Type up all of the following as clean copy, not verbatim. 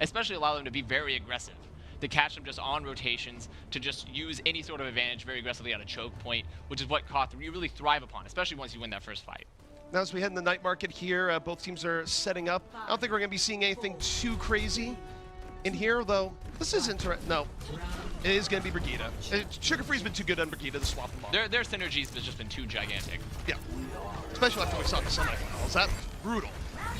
especially allow them to be very aggressive, to catch them just on rotations, to just use any sort of advantage very aggressively at a choke point, which is what Koth you really thrive upon, especially once you win that first fight. Now as we head in the night market here, both teams are setting up. I don't think we're going to be seeing anything too crazy in here, though. This is interesting. No, it is going to be Brigitte. Sugar Free's been too good on Brigitte to swap them off. Their synergies have just been too gigantic. Yeah, especially after we saw the semifinals. That was brutal.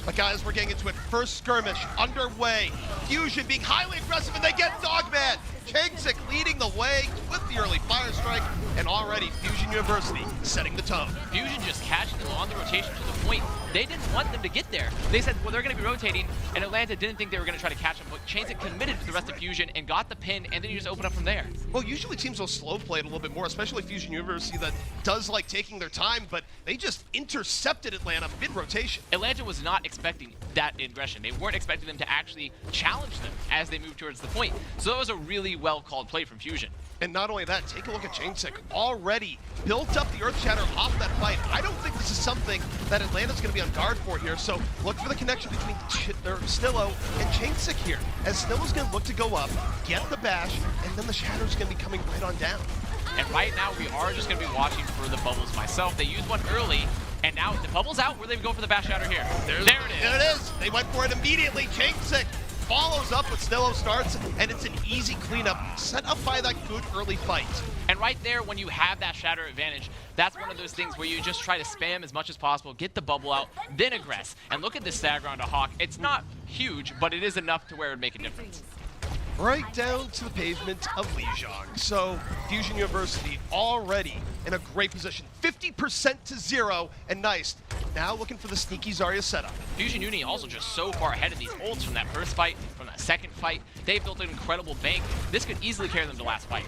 But guys, we're getting into it. First skirmish underway. Fusion being highly aggressive, and they get Dogman. Changsik leading the way with the early fire strike, and already Fusion University setting the tone. Fusion just catching them on the rotation to the point they didn't want them to get there. They said, well, they're going to be rotating, and Atlanta didn't think they were going to try to catch them, but Changsik committed to the rest of Fusion and got the pin, and then you just open up from there. Well, usually teams will slow play it a little bit more, especially Fusion University that does like taking their time, but they just intercepted Atlanta mid-rotation. Atlanta was not expecting that aggression. They weren't expecting them to actually challenge them as they moved towards the point. So that was a really well-called play from Fusion. And not only that, take a look at Changsik. Already built up the Earth Shatter off that fight. I don't think this is something that Atlanta's going to be on guard for here. So look for the connection between Snillo and Changsik here. As Snillo's going to look to go up, get the bash, and then the Shatter's going to be coming right on down. And right now, we are just going to be watching for the bubbles myself. They used one early, and now the bubble's out. Where they go for the bash shatter here? There it is. There it is. They went for it immediately. Changsik follows up with Snillo starts, and it's an easy cleanup set up by that good early fight. And right there, when you have that shatter advantage, that's one of those things where you just try to spam as much as possible, get the bubble out, then aggress. And look at this stagger onto Hawk. It's not huge, but it is enough to where it would make a difference. Right down to the pavement of Lijiang. So Fusion University already in a great position. 50% to 0, and nice. Now looking for the sneaky Zarya setup. Fusion Uni also just so far ahead of these ults from that first fight, from that second fight. They've built an incredible bank. This could easily carry them to last fight.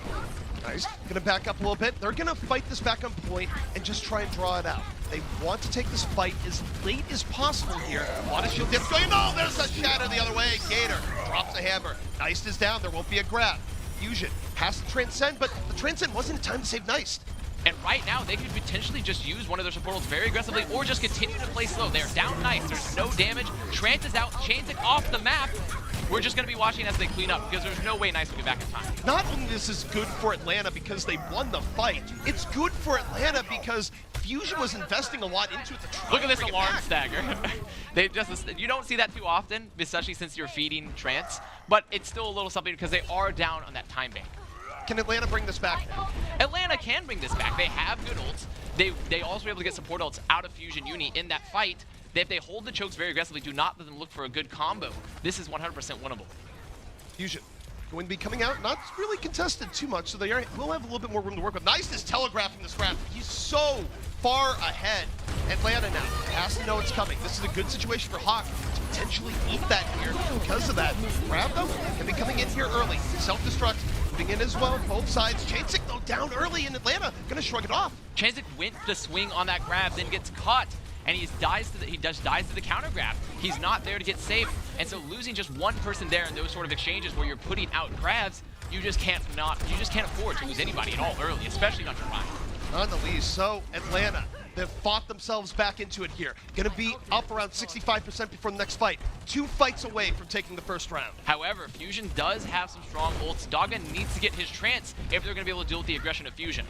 Nice. Gonna back up a little bit. They're gonna fight this back on point and just try and draw it out. They want to take this fight as late as possible here. A lot of shield dips going. No, there's a shatter the other way. Gator drops a hammer. Nice is down. There won't be a grab. Fusion has to transcend, but the transcend wasn't in time to save Nice. And right now, they could potentially just use one of their support ults very aggressively or just continue to play slow. They're down Nice. There's no damage. Trance is out. Changsik off the map. We're just going to be watching as they clean up because there's no way Nice will be back in time. Not only this is good for Atlanta because they won the fight, it's good for Atlanta because Fusion was investing a lot into it to try. Look at this alarm stagger. You don't see that too often, especially since you're feeding Trance, but it's still a little something because they are down on that time bank. Can Atlanta bring this back? Atlanta can bring this back. They have good ults. They also were able to get support ults out of Fusion Uni in that fight. If they hold the chokes very aggressively, do not let them look for a good combo. This is 100% winnable. Fusion going to be coming out, not really contested too much, so they will have a little bit more room to work with. Nice is telegraphing this grab. He's so far ahead. Atlanta now has to know it's coming. This is a good situation for Hawk to potentially eat that here because of that. Grab though, can be coming in here early. Self-destruct, moving in as well, both sides. Changsik though down early in Atlanta, gonna shrug it off. Changsik went to swing on that grab, then gets caught. And he just dies to the counter grab. He's not there to get safe. And so losing just one person there in those sort of exchanges where you're putting out grabs, you just can't afford to lose anybody at all early, especially not your Ryan. On the least. So Atlanta, they've fought themselves back into it here. Gonna be up around 65% before the next fight. 2 fights away from taking the first round. However, Fusion does have some strong ults. Dogman needs to get his trance if they're gonna be able to deal with the aggression of Fusion.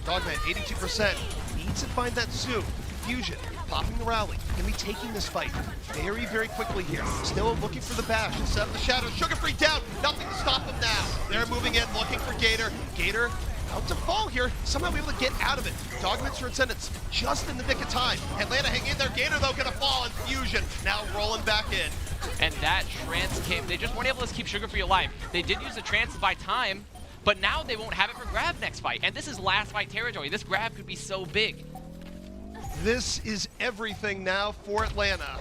Dogman, 82%. Needs to find that soon. Fusion, popping the rally, gonna be taking this fight very, very quickly here. Still looking for the bash, instead of the shadow. Sugar Free down, nothing to stop him now. They're moving in, looking for Gator. Gator out to fall here, somehow be able to get out of it. Dogman's transcendence just in the nick of time. Atlanta hang in there, Gator though gonna fall, and Fusion now rolling back in. And that trance came, they just weren't able to keep Sugar Free alive. They did use the trance by time, but now they won't have it for grab next fight. And this is last fight territory. This grab could be so big. This is everything now for Atlanta.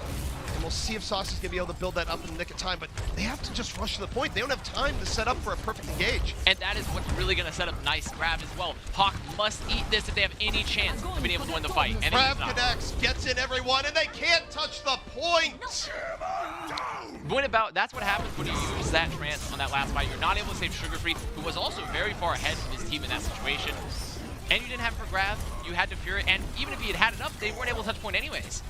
And we'll see if Sauce is going to be able to build that up in the nick of time, but they have to just rush to the point. They don't have time to set up for a perfect engage. And that is what's really going to set up nice grab as well. Hawk must eat this if they have any chance of being able to win the fight. And grab connects, gets in everyone, and they can't touch the point. That's what happens when you use that trance on that last fight. You're not able to save Sugar Free, who was also very far ahead of his team in that situation. And you didn't have it for grab, you had to fear it, and even if you had enough, they weren't able to touch point anyways.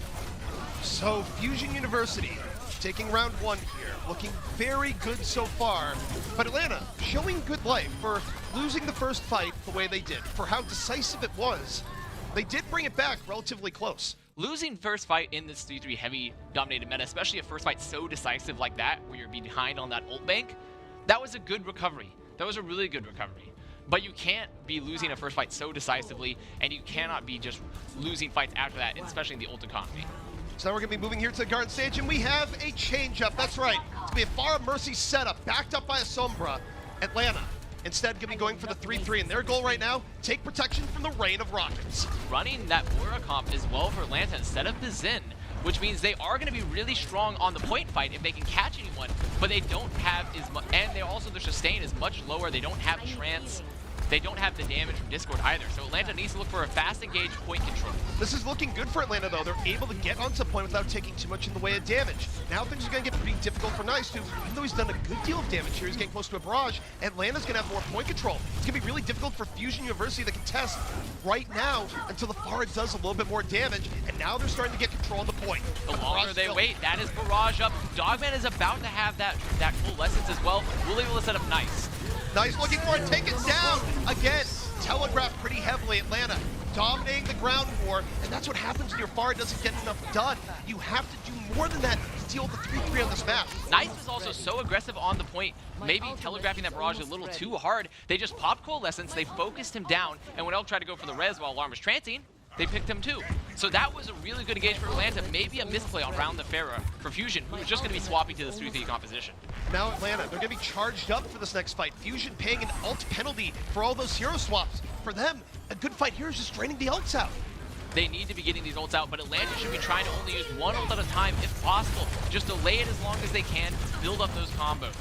So Fusion University taking round 1 here, looking very good so far. But Atlanta showing good life for losing the first fight the way they did, for how decisive it was. They did bring it back relatively close. Losing first fight in this 3-3 heavy dominated meta, especially a first fight so decisive like that, where you're behind on that ult bank, that was a good recovery. That was a really good recovery. But you can't be losing a first fight so decisively, and you cannot be just losing fights after that, especially in the ult economy. So now we're going to be moving here to the Garden Stage, and we have a change-up. That's right. It's going to be a Pharah Mercy setup, backed up by a Sombra. Atlanta instead going to be going for the 3-3, and their goal right now, take protection from the rain of rockets. Running that Bora comp as well for Atlanta instead of the Zen, which means they are going to be really strong on the point fight if they can catch anyone, but they don't have as much, and they also, their sustain is much lower. They don't have trance. They don't have the damage from Discord either, so Atlanta needs to look for a fast engaged point control. This is looking good for Atlanta, though. They're able to get onto point without taking too much in the way of damage. Now things are going to get pretty difficult for Nice, who, even though he's done a good deal of damage here, he's getting close to a barrage. Atlanta's going to have more point control. It's going to be really difficult for Fusion University to contest right now until the Pharah does a little bit more damage, and now they're starting to get control of the point. The longer they wait, that is barrage up. Dogman is about to have that full lessons as well. Will able to set up Nice. Nice looking for it, take it down again. Telegraphed pretty heavily, Atlanta dominating the ground war, and that's what happens when your Pharah doesn't get enough done. You have to do more than that to deal with the 3-3 on this map. Nice was also so aggressive on the point, maybe telegraphing that barrage a little too hard. They just popped Coalescence, they focused him down, and when Elk tried to go for the res while Alarm was trancing, they picked him too. So that was a really good engagement for Atlanta, maybe a misplay on round the Pharah for Fusion, who was just going to be swapping to this 3-3 composition. Now Atlanta, they're going to be charged up for this next fight. Fusion paying an ult penalty for all those hero swaps. For them, a good fight here is just draining the ults out. They need to be getting these ults out, but Atlanta should be trying to only use one ult at a time if possible. Just delay it as long as they can, build up those combos.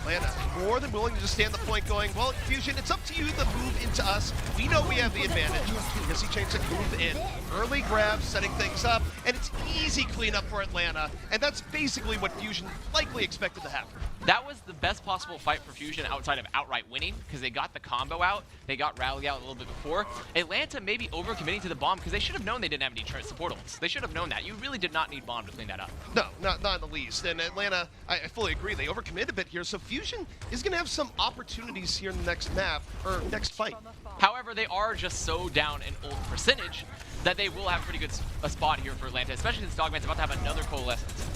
Atlanta more than willing to just stand the point going, well, Fusion, it's up to you to move into us. We know we have the advantage. Missy Chain to move in. Early grabs, setting things up, and it's easy cleanup for Atlanta, and that's basically what Fusion likely expected to happen. That was the best possible fight for Fusion outside of outright winning, because they got the combo out, they got Rally out a little bit before. Atlanta maybe overcommitting to the bomb, because they should have known they didn't have any support ults. They should have known that. You really did not need bomb to clean that up. No, not in the least. And Atlanta, I fully agree, they overcommitted a bit here, so Fusion is going to have some opportunities here in the next map, or next fight. However, they are just so down in ult percentage that they will have a pretty good spot here for Atlanta, especially since Dogman's about to have another Coalescence.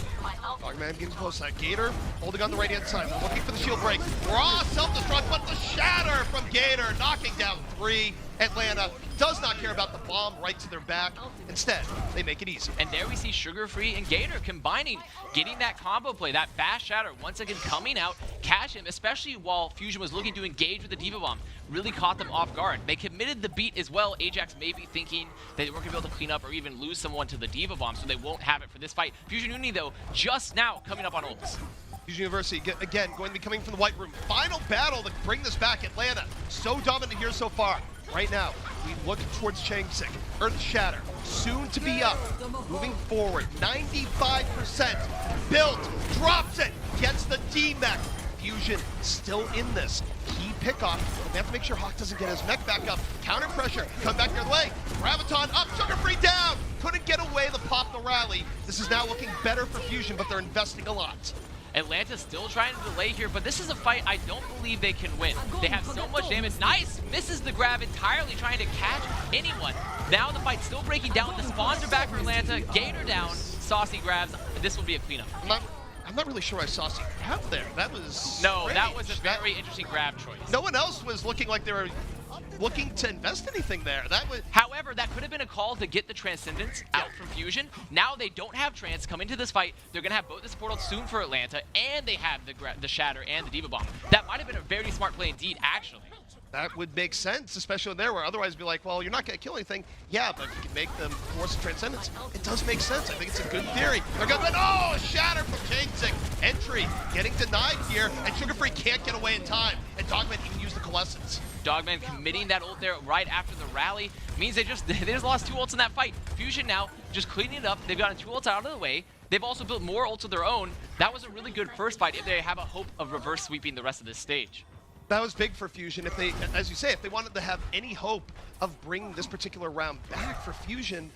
Dogman getting close. Gator holding on the right-hand side, looking for the shield break. Raw self-destruct, but the shatter from Gator, knocking down 3. Atlanta does not care about the bomb right to their back. Instead, they make it easy. And there we see Sugar Free and Gator combining, getting that combo play, that fast shatter, once again coming out, catch him, especially while Fusion was looking to engage with the Diva Bomb. Really caught them off guard. They committed the beat as well. Ajax may be thinking that they weren't going to be able to clean up or even lose someone to the Diva Bomb, so they won't have it for this fight. Fusion Uni, though, just now coming up on ults. Fusion University, again, going to be coming from the White Room. Final battle to bring this back. Atlanta, so dominant here so far. Right now, we look towards Changsik. Earth Shatter, soon to be up. Moving forward, 95% built, drops it, gets the D-Mech. Fusion still in this. Key pickoff. They have to make sure Hawk doesn't get his mech back up. Counter pressure, come back their way. Graviton up, Sugar Free down. Couldn't get away the pop the rally. This is now looking better for Fusion, but they're investing a lot. Atlanta still trying to delay here, but this is a fight I don't believe they can win. They have so much damage. Nice! Misses the grab entirely, trying to catch anyone. Now the fight's still breaking down. The spawns are back for Atlanta. Gator down. Saucy grabs. This will be a cleanup. I'm not really sure I saw some grab there. That was No, strange. that was a very interesting grab choice. No one else was looking like they were looking to invest anything there. That was. However, that could have been a call to get the Transcendence out from Fusion. Now they don't have Trance. Come into this fight, they're going to have both the support ults soon for Atlanta, and they have the Shatter and the Diva Bomb. That might have been a very smart play indeed, actually. That would make sense, especially there, where otherwise it'd be like, well, you're not going to kill anything. Yeah, but you can make them force a Transcendence. It does make sense. I think it's a good theory. They're going to oh, Shatter from Changsik. Entry getting denied here, and Sugar Free can't get away in time. And Dogman even used the Coalescence. Dogman committing that ult there right after the rally means they just lost 2 ults in that fight. Fusion now just cleaning it up. They've gotten 2 ults out of the way. They've also built more ults of their own. That was a really good first fight if they have a hope of reverse sweeping the rest of this stage. That was big for Fusion. If they, as you say, if they wanted to have any hope of bringing this particular round back for Fusion,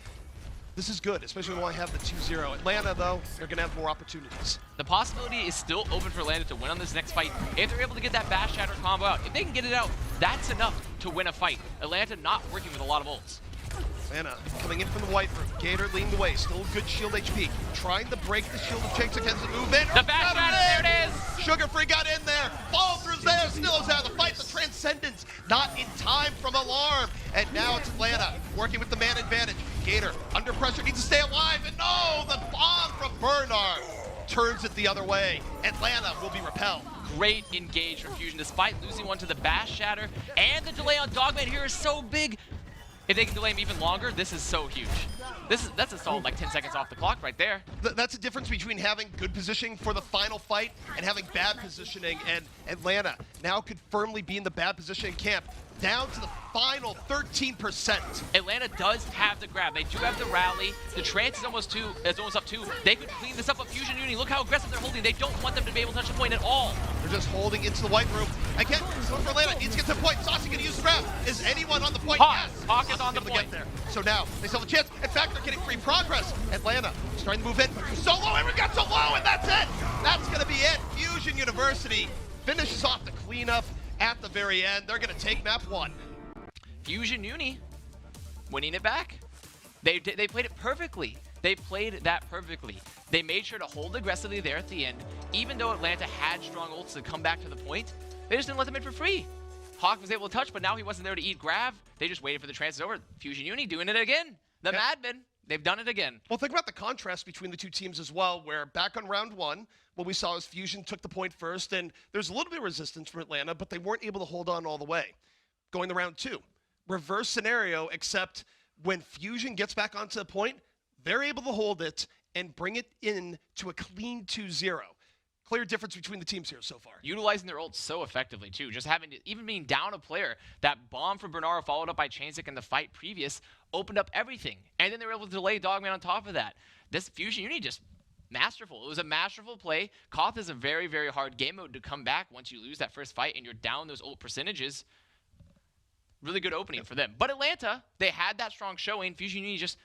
This is good, especially when I have the 2-0. Atlanta, though, they're going to have more opportunities. The possibility is still open for Atlanta to win on this next fight if they're able to get that Bash Shatter combo out. If they can get it out, that's enough to win a fight. Atlanta not working with a lot of ults. Atlanta coming in from the white room. Gator leading the way. Still good shield HP. Trying to break the shield of Chinks against the move in. The Bash Shatter, there it is! Sugar Free got in there. Fall through's there. Still is out of the fight. The Transcendence not in time from Alarm. And now it's Atlanta working with the man advantage. Gator under pressure, needs to stay alive. And no, the bomb from Bernard turns it the other way. Atlanta will be repelled. Great engage from Fusion despite losing one to the Bash Shatter. And the delay on Dogman here is so big. If they can delay him even longer, this is so huge. That's a solid like 10 seconds off the clock right there. That's the difference between having good positioning for the final fight and having bad positioning. And Atlanta now could firmly be in the bad positioning camp. Down to the final 13%. Atlanta does have the grab. They do have the rally. The trance is almost up 2. They could clean this up with Fusion Uni. Look how aggressive they're holding. They don't want them to be able to touch the point at all. They're just holding into the white room. Again, so for Atlanta, needs to get to the point. Saucy gonna use the grab. Is anyone on the point? Hawk. Yes. Hawk is on the able point. To get there. So now they still have a chance. In fact, they're getting free progress. Atlanta starting to move in. Solo, and we got Solo, and that's it. That's gonna be it. Fusion University finishes off the cleanup at the very end. They're gonna take map 1. Fusion Uni winning it back. They played it perfectly. They played that perfectly. They made sure to hold aggressively there at the end. Even though Atlanta had strong ults to come back to the point, they just didn't let them in for free. Hawk was able to touch, but now he wasn't there to eat grab. They just waited for the transfer over. Fusion Uni doing it again. The Madmen, they've done it again. Well, think about the contrast between the two teams as well, where back on round 1, what we saw is Fusion took the point first, and there's a little bit of resistance from Atlanta, but they weren't able to hold on all the way. Going to round 2. Reverse scenario, except when Fusion gets back onto the point, they're able to hold it and bring it in to a clean 2-0. Clear difference between the teams here so far. Utilizing their ults so effectively, too. Just having to, even being down a player, that bomb from Bernard followed up by Chainsick in the fight previous opened up everything. And then they were able to delay Dogman on top of that. This Fusion Uni just masterful. It was a masterful play. Koth is a very, very hard game mode to come back once you lose that first fight and you're down those ult percentages. Really good opening for them. But Atlanta, they had that strong showing. Fusion Uni just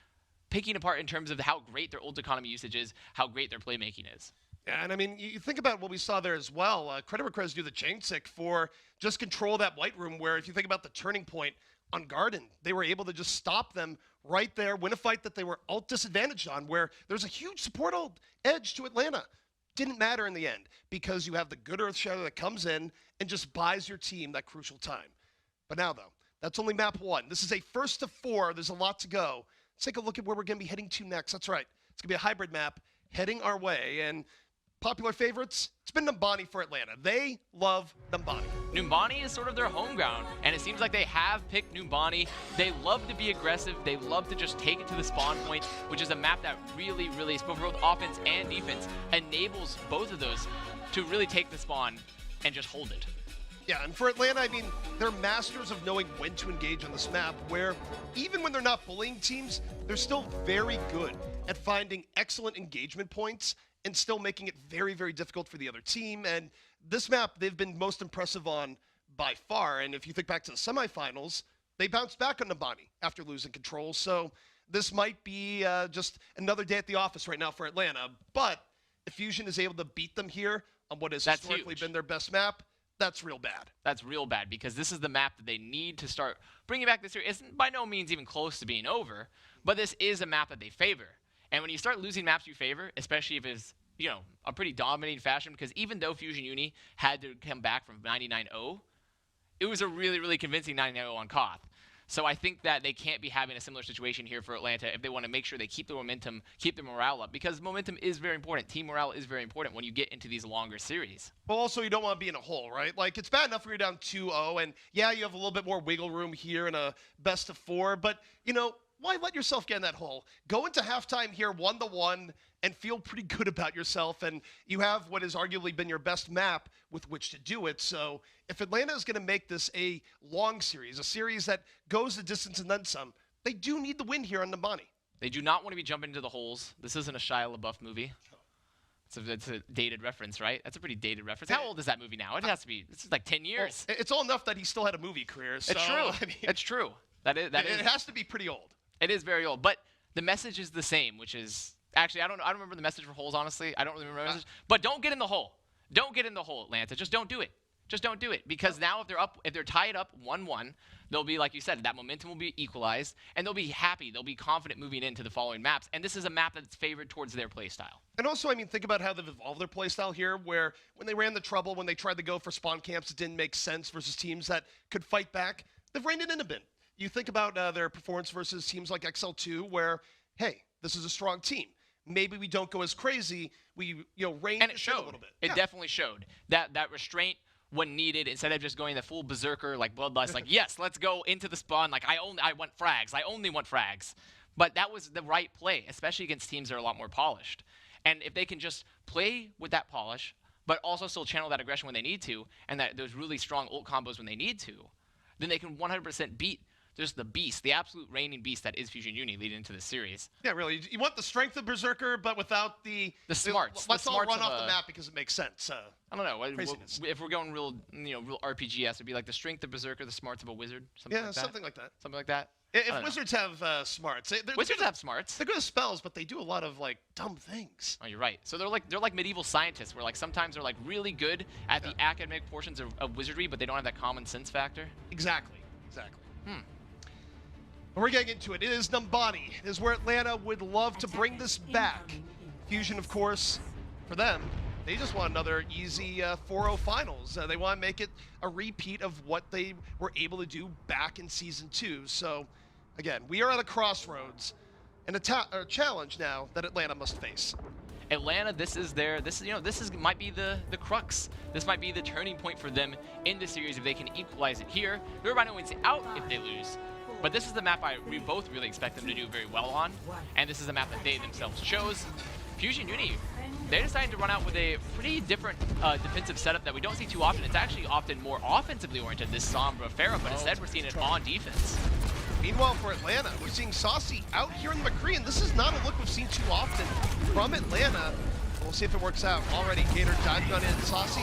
picking apart in terms of how great their ult economy usage is, how great their playmaking is. Yeah, and I mean, you think about what we saw there as well. Credit where credit's due the Chainsick for just control that white room where if you think about the turning point on Garden, they were able to just stop them right there, win a fight that they were ult disadvantaged on, where there's a huge support ult edge to Atlanta. Didn't matter in the end because you have the good Earth Shadow that comes in and just buys your team that crucial time. But now, though, that's only map 1. This is a first of 4. There's a lot to go. Let's take a look at where we're going to be heading to next. That's right. It's going to be a hybrid map heading our way. And popular favorites, it's been Numbani for Atlanta. They love Numbani. Numbani is sort of their home ground, and it seems like they have picked Numbani. They love to be aggressive. They love to just take it to the spawn point, which is a map that really, for both offense and defense, enables both of those to really take the spawn and just hold it. Yeah, and for Atlanta, I mean, they're masters of knowing when to engage on this map, where even when they're not bullying teams, they're still very good at finding excellent engagement points and still making it very, very difficult for the other team. And this map, they've been most impressive on by far. And if you think back to the semifinals, they bounced back on Numbani after losing control. So this might be just another day at the office right now for Atlanta. But if Fusion is able to beat them here on what has historically been their best map, that's real bad. That's real bad because this is the map that they need to start bringing back this year. It's by no means even close to being over, but this is a map that they favor. And when you start losing maps you favor, especially if it's, you know, a pretty dominating fashion, because even though Fusion Uni had to come back from 99-0, it was a really, really convincing 99-0 on Koth. So I think that they can't be having a similar situation here for Atlanta if they want to make sure they keep the momentum, keep the morale up, because momentum is very important. Team morale is very important when you get into these longer series. Well, also, you don't want to be in a hole, right? Like, it's bad enough when you're down 2-0, and yeah, you have a little bit more wiggle room here in a best of 4, but, you know, why let yourself get in that hole? Go into halftime here 1-1 and feel pretty good about yourself, and you have what has arguably been your best map with which to do it. So if Atlanta is going to make this a long series, a series that goes the distance and then some, they do need the win here on Numbani. They do not want to be jumping into the holes. This isn't a Shia LaBeouf movie. It's a dated reference, right? That's a pretty dated reference. How old is that movie now? It has to be. This is like 10 years. Well, it's all enough that he still had a movie career. So, it's true. I mean, it's true. It has to be pretty old. It is very old. But the message is the same, which is actually I don't remember the message for holes, honestly. I don't really remember the message. But don't get in the hole. Don't get in the hole, Atlanta. Just don't do it. Just don't do it, because now if they're tied up 1-1, they'll be, like you said, that momentum will be equalized, and they'll be happy. They'll be confident moving into the following maps, and this is a map that's favored towards their play style. And also, I mean, think about how they've evolved their playstyle here, where when they ran the trouble, when they tried to go for spawn camps, it didn't make sense versus teams that could fight back. They've reined it in a bit. You think about their performance versus teams like XL2, where, hey, this is a strong team. Maybe we don't go as crazy. We, rein and it showed a little bit. It definitely showed that restraint when needed, instead of just going the full berserker like bloodlust. Like, yes, let's go into the spawn. Like, I want frags. I only want frags. But that was the right play, especially against teams that are a lot more polished. And if they can just play with that polish, but also still channel that aggression when they need to, and that those really strong ult combos when they need to, then they can 100% beat just the beast, the absolute reigning beast that is Fusion Uni leading into this series. Yeah, really. You want the strength of Berserker, but without the smarts. Let's all run off the map because it makes sense. I don't know. Craziness. If we're going real RPGs, it'd be like the strength of Berserker, the smarts of a wizard. Something like that. Something like that. Something like that. If wizards have smarts, wizards have smarts. They're good at spells, but they do a lot of dumb things. Oh, you're right. So they're like medieval scientists, where sometimes they're really good at the academic portions of wizardry, but they don't have that common sense factor. Exactly. We're getting into it. It is Numbani. It is where Atlanta would love to bring this back. Fusion, of course, for them, they just want another easy 4-0 finals. They want to make it a repeat of what they were able to do back in Season 2. So, again, we are at a crossroads and a challenge now that Atlanta must face. Atlanta, this might be the crux. This might be the turning point for them in the series if they can equalize it here. They're by no means out if they lose. But this is the map we both really expect them to do very well on, and this is the map that they themselves chose. Fusion Uni, they decided to run out with a pretty different defensive setup that we don't see too often. It's actually often more offensively oriented, this Sombra Pharaoh, but instead we're seeing it on defense. Meanwhile, for Atlanta, we're seeing Saucy out here in the McCree, and this is not a look we've seen too often from Atlanta. We'll see if it works out. Already, Gator diving on in. Saucy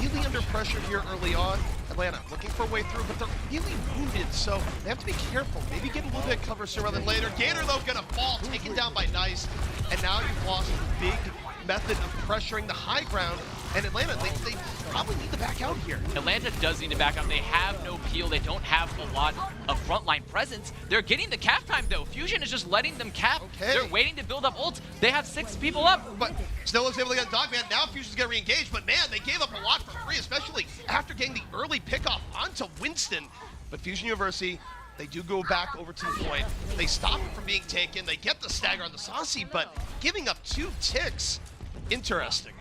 really under pressure here early on. Atlanta looking for a way through, but they're really wounded, so they have to be careful. Maybe get a little bit of cover sooner than later. Gator, though, gonna fall, taken down by Nice, and now you've lost a big method of pressuring the high ground. And Atlanta, they probably need to back out here. Atlanta does need to back out. They have no peel. They don't have a lot of frontline presence. They're getting the cap time, though. Fusion is just letting them cap. Okay. They're waiting to build up ults. They have 6 people up. But still was able to get Dogman. Now Fusion's going to re-engage. But, man, they gave up a lot for free, especially after getting the early pickoff onto Winston. But Fusion University, they do go back over to the point. They stop it from being taken. They get the stagger on the Saucy, but giving up 2 ticks, interesting.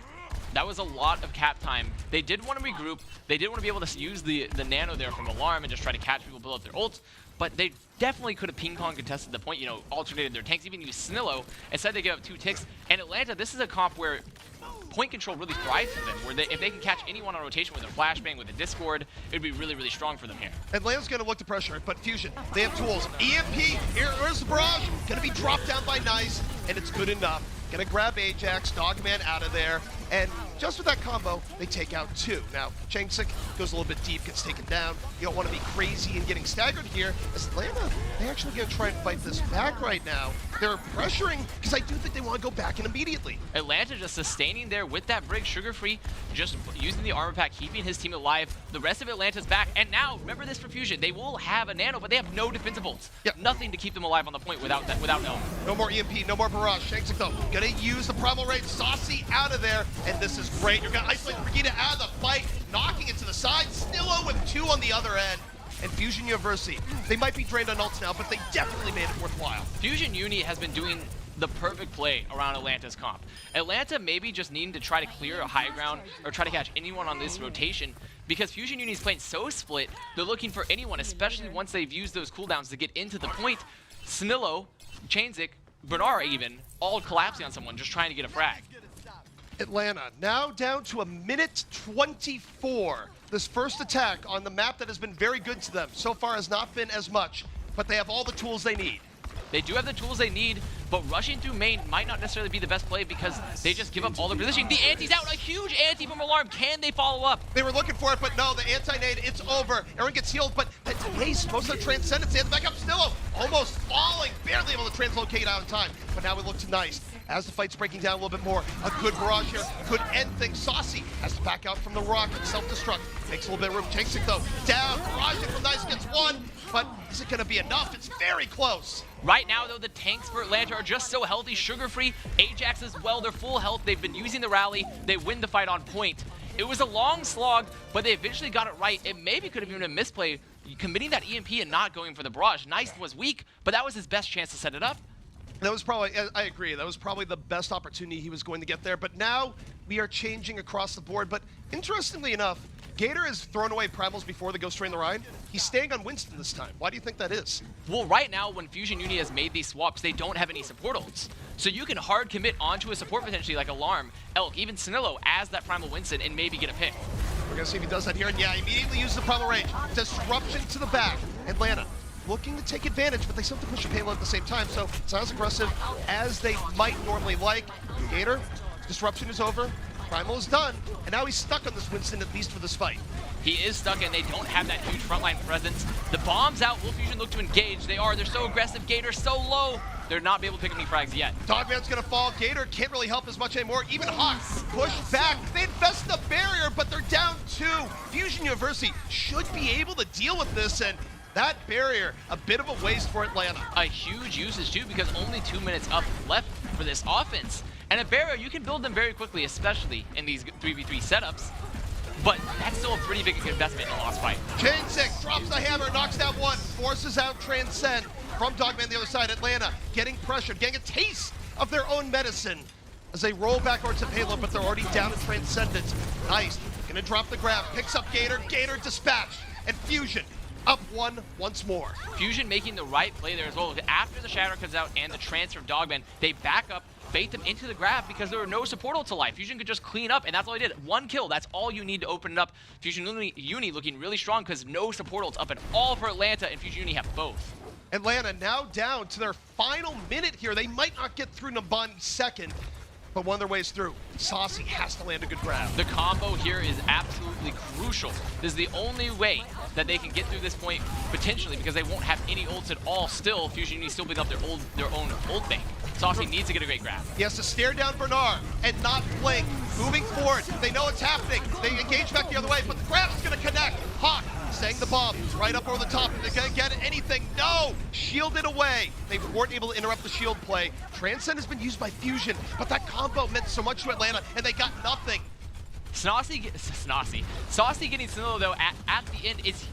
That was a lot of cap time. They did want to regroup. They did want to be able to use the nano there from Alarm and just try to catch people, build up their ults. But they definitely could have ping-pong contested the point, alternated their tanks, even used Snillo. Instead, they gave up 2 ticks. And Atlanta, this is a comp where point control really thrives for them, where if they can catch anyone on rotation with a flashbang, with a Discord, it would be really, really strong for them here. Atlanta's going to look to pressure it, but Fusion, they have tools. EMP, here's the barrage, going to be dropped down by Nice, and it's good enough. Gonna grab Ajax, Dogman out of there, and just with that combo, they take out 2. Now, Changsik goes a little bit deep, gets taken down. You don't want to be crazy and getting staggered here. As Atlanta, they're actually gonna try and fight this back right now. They're pressuring, because I do think they want to go back in immediately. Atlanta just sustaining there with that Brig, Sugar-Free, just using the armor pack, keeping his team alive. The rest of Atlanta's back, and now, remember this for Fusion, they will have a nano, but they have no defensive ults. Yep. Nothing to keep them alive on the point without Elm. No more EMP, no more barrage. Changsik, though, gonna use the primal rate. Saucy out of there, and this is great. You're gonna isolate Brigitte out of the fight, knocking it to the side. Snillo with 2 on the other end. And Fusion University, they might be drained on ults now, but they definitely made it worthwhile. Fusion Uni has been doing the perfect play around Atlanta's comp. Atlanta maybe just needing to try to clear a high ground or try to catch anyone on this rotation, because Fusion Uni is playing so split, they're looking for anyone, especially once they've used those cooldowns to get into the point. Snillo, Chainzik, Bernard even, all collapsing on someone, just trying to get a frag. Atlanta now down to 1:24. This first attack on the map that has been very good to them so far has not been as much, but they have all the tools they need. They do have the tools they need, but rushing through main might not necessarily be the best play because they just give up all their positioning. The anti's out, a huge anti from Alarm. Can they follow up? They were looking for it, but no, the anti-nade, it's over. Everyone gets healed, but that's Ace, most of the Transcendence, they have to back up Snillo. almost falling, barely able to translocate out in time. But now it looks nice. As the fight's breaking down a little bit more, a good barrage here could end things. Saucy has to back out from the rock and self-destruct. Makes a little bit of room. Takes it though. Down. Barraging from Nice gets one. But is it going to be enough? It's very close. Right now, though, the tanks for Atlanta are just so healthy. Sugar-free, Ajax as well. They're full health. They've been using the rally. They win the fight on point. It was a long slog, but they eventually got it right. It maybe could have been a misplay, committing that EMP and not going for the barrage. Nice was weak, but that was his best chance to set it up. That was probably, I agree, that was probably the best opportunity he was going to get there. But now we are changing across the board. But interestingly enough, Gator has thrown away Primals before the Ghost Train the Rhine. He's staying on Winston this time. Why do you think that is? Well, right now, when Fusion Uni has made these swaps, they don't have any support ults. So you can hard commit onto a support potentially like Alarm, Elk, even Snillo as that Primal Winston and maybe get a pick. We're going to see if he does that here. And yeah, he immediately uses the Primal Range. Disruption to the back. Atlanta looking to take advantage, but they still have to push a payload at the same time, so it's not as aggressive as they might normally like. Gator, disruption is over, Primal is done, and now he's stuck on this Winston, at least for this fight. He is stuck, and they don't have that huge frontline presence. The bomb's out. Will Fusion look to engage? They're so aggressive. Gator so low. They're not able to pick up any frags yet. Dogman's gonna fall. Gator can't really help as much anymore. Even Hawk push back. They invest the barrier, but they're down 2. Fusion University should be able to deal with this, and that barrier, a bit of a waste for Atlanta. A huge usage too, because only 2 minutes up left for this offense. And a barrier, you can build them very quickly, especially in these 3v3 setups. But that's still a pretty big investment in a lost fight. Chain 6 drops the hammer, knocks down 1, forces out Transcend from Dogman the other side. Atlanta getting pressured, getting a taste of their own medicine as they roll back towards the payload, but they're already down to Transcendence. Nice, gonna drop the grab, picks up Gator, Gator dispatch, and Fusion up 1 once more. Fusion making the right play there as well. After the Shatter comes out and the transfer of Dogman, they back up, bait them into the grab because there were no support ult to life. Fusion could just clean up, and that's all he did. 1 kill, that's all you need to open it up. Fusion Uni looking really strong because no support ults up at all for Atlanta, and Fusion Uni have both. Atlanta now down to their final minute here. They might not get through Nambani's second, but one of their ways through. Saucy has to land a good grab. The combo here is absolutely crucial. This is the only way that they can get through this point, potentially, because they won't have any ults at all still. Fusion Uni still building up their own ult bank. Saucy needs to get a great grab. He has to stare down Bernard and not blink. Moving forward, they know it's happening. They engage back the other way, but the grab is going to connect. Hawk saying the bomb right up over the top. They're going to get anything. No! Shielded away. They weren't able to interrupt the shield play. Transcend has been used by Fusion, but that combo meant so much to Atlanta, and they got nothing. Saucy getting Snillo, though, at the end is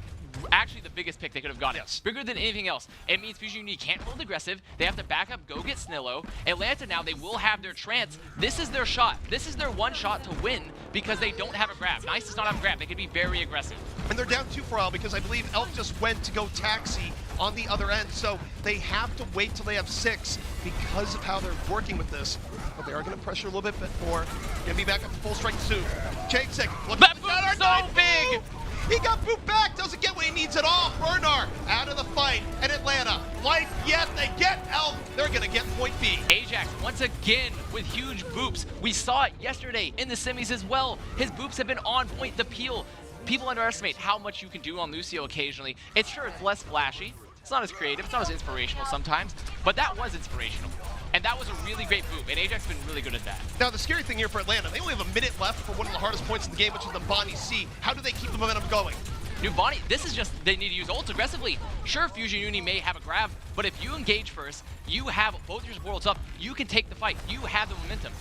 actually the biggest pick they could have gotten. Yes. Bigger than anything else. It means Fusion Uni can't hold aggressive. They have to back up, go get Snillo. Atlanta now, they will have their trance. This is their shot. This is their one shot to win because they don't have a grab. Nice does not have a grab. They could be very aggressive. And they're down 2 for a while because I believe Elk just went to go taxi on the other end, so they have to wait till they have 6 because of how they're working with this. But they are going to pressure a little bit more. Going to be back up to full strength soon. Chain 6. Look That at boot's so big! He got boot back, doesn't get what he needs at all. Bernard out of the fight, and Atlanta, life yet, they get Elk. They're gonna get point B. Ajax, once again, with huge boops. We saw it yesterday in the semis as well. His boops have been on point. The peel, people underestimate how much you can do on Lucio occasionally. It's sure it's less flashy. It's not as creative, it's not as inspirational sometimes, but that was inspirational. And that was a really great boop, and Ajax has been really good at that. Now, the scary thing here for Atlanta, they only have a minute left for one of the hardest points in the game, which is the Bonnie C. How do they keep the momentum going? Nubani, this is just, they need to use ults aggressively. Sure, Fusion Uni may have a grab, but if you engage first, you have both your support ults up, you can take the fight. You have the momentum.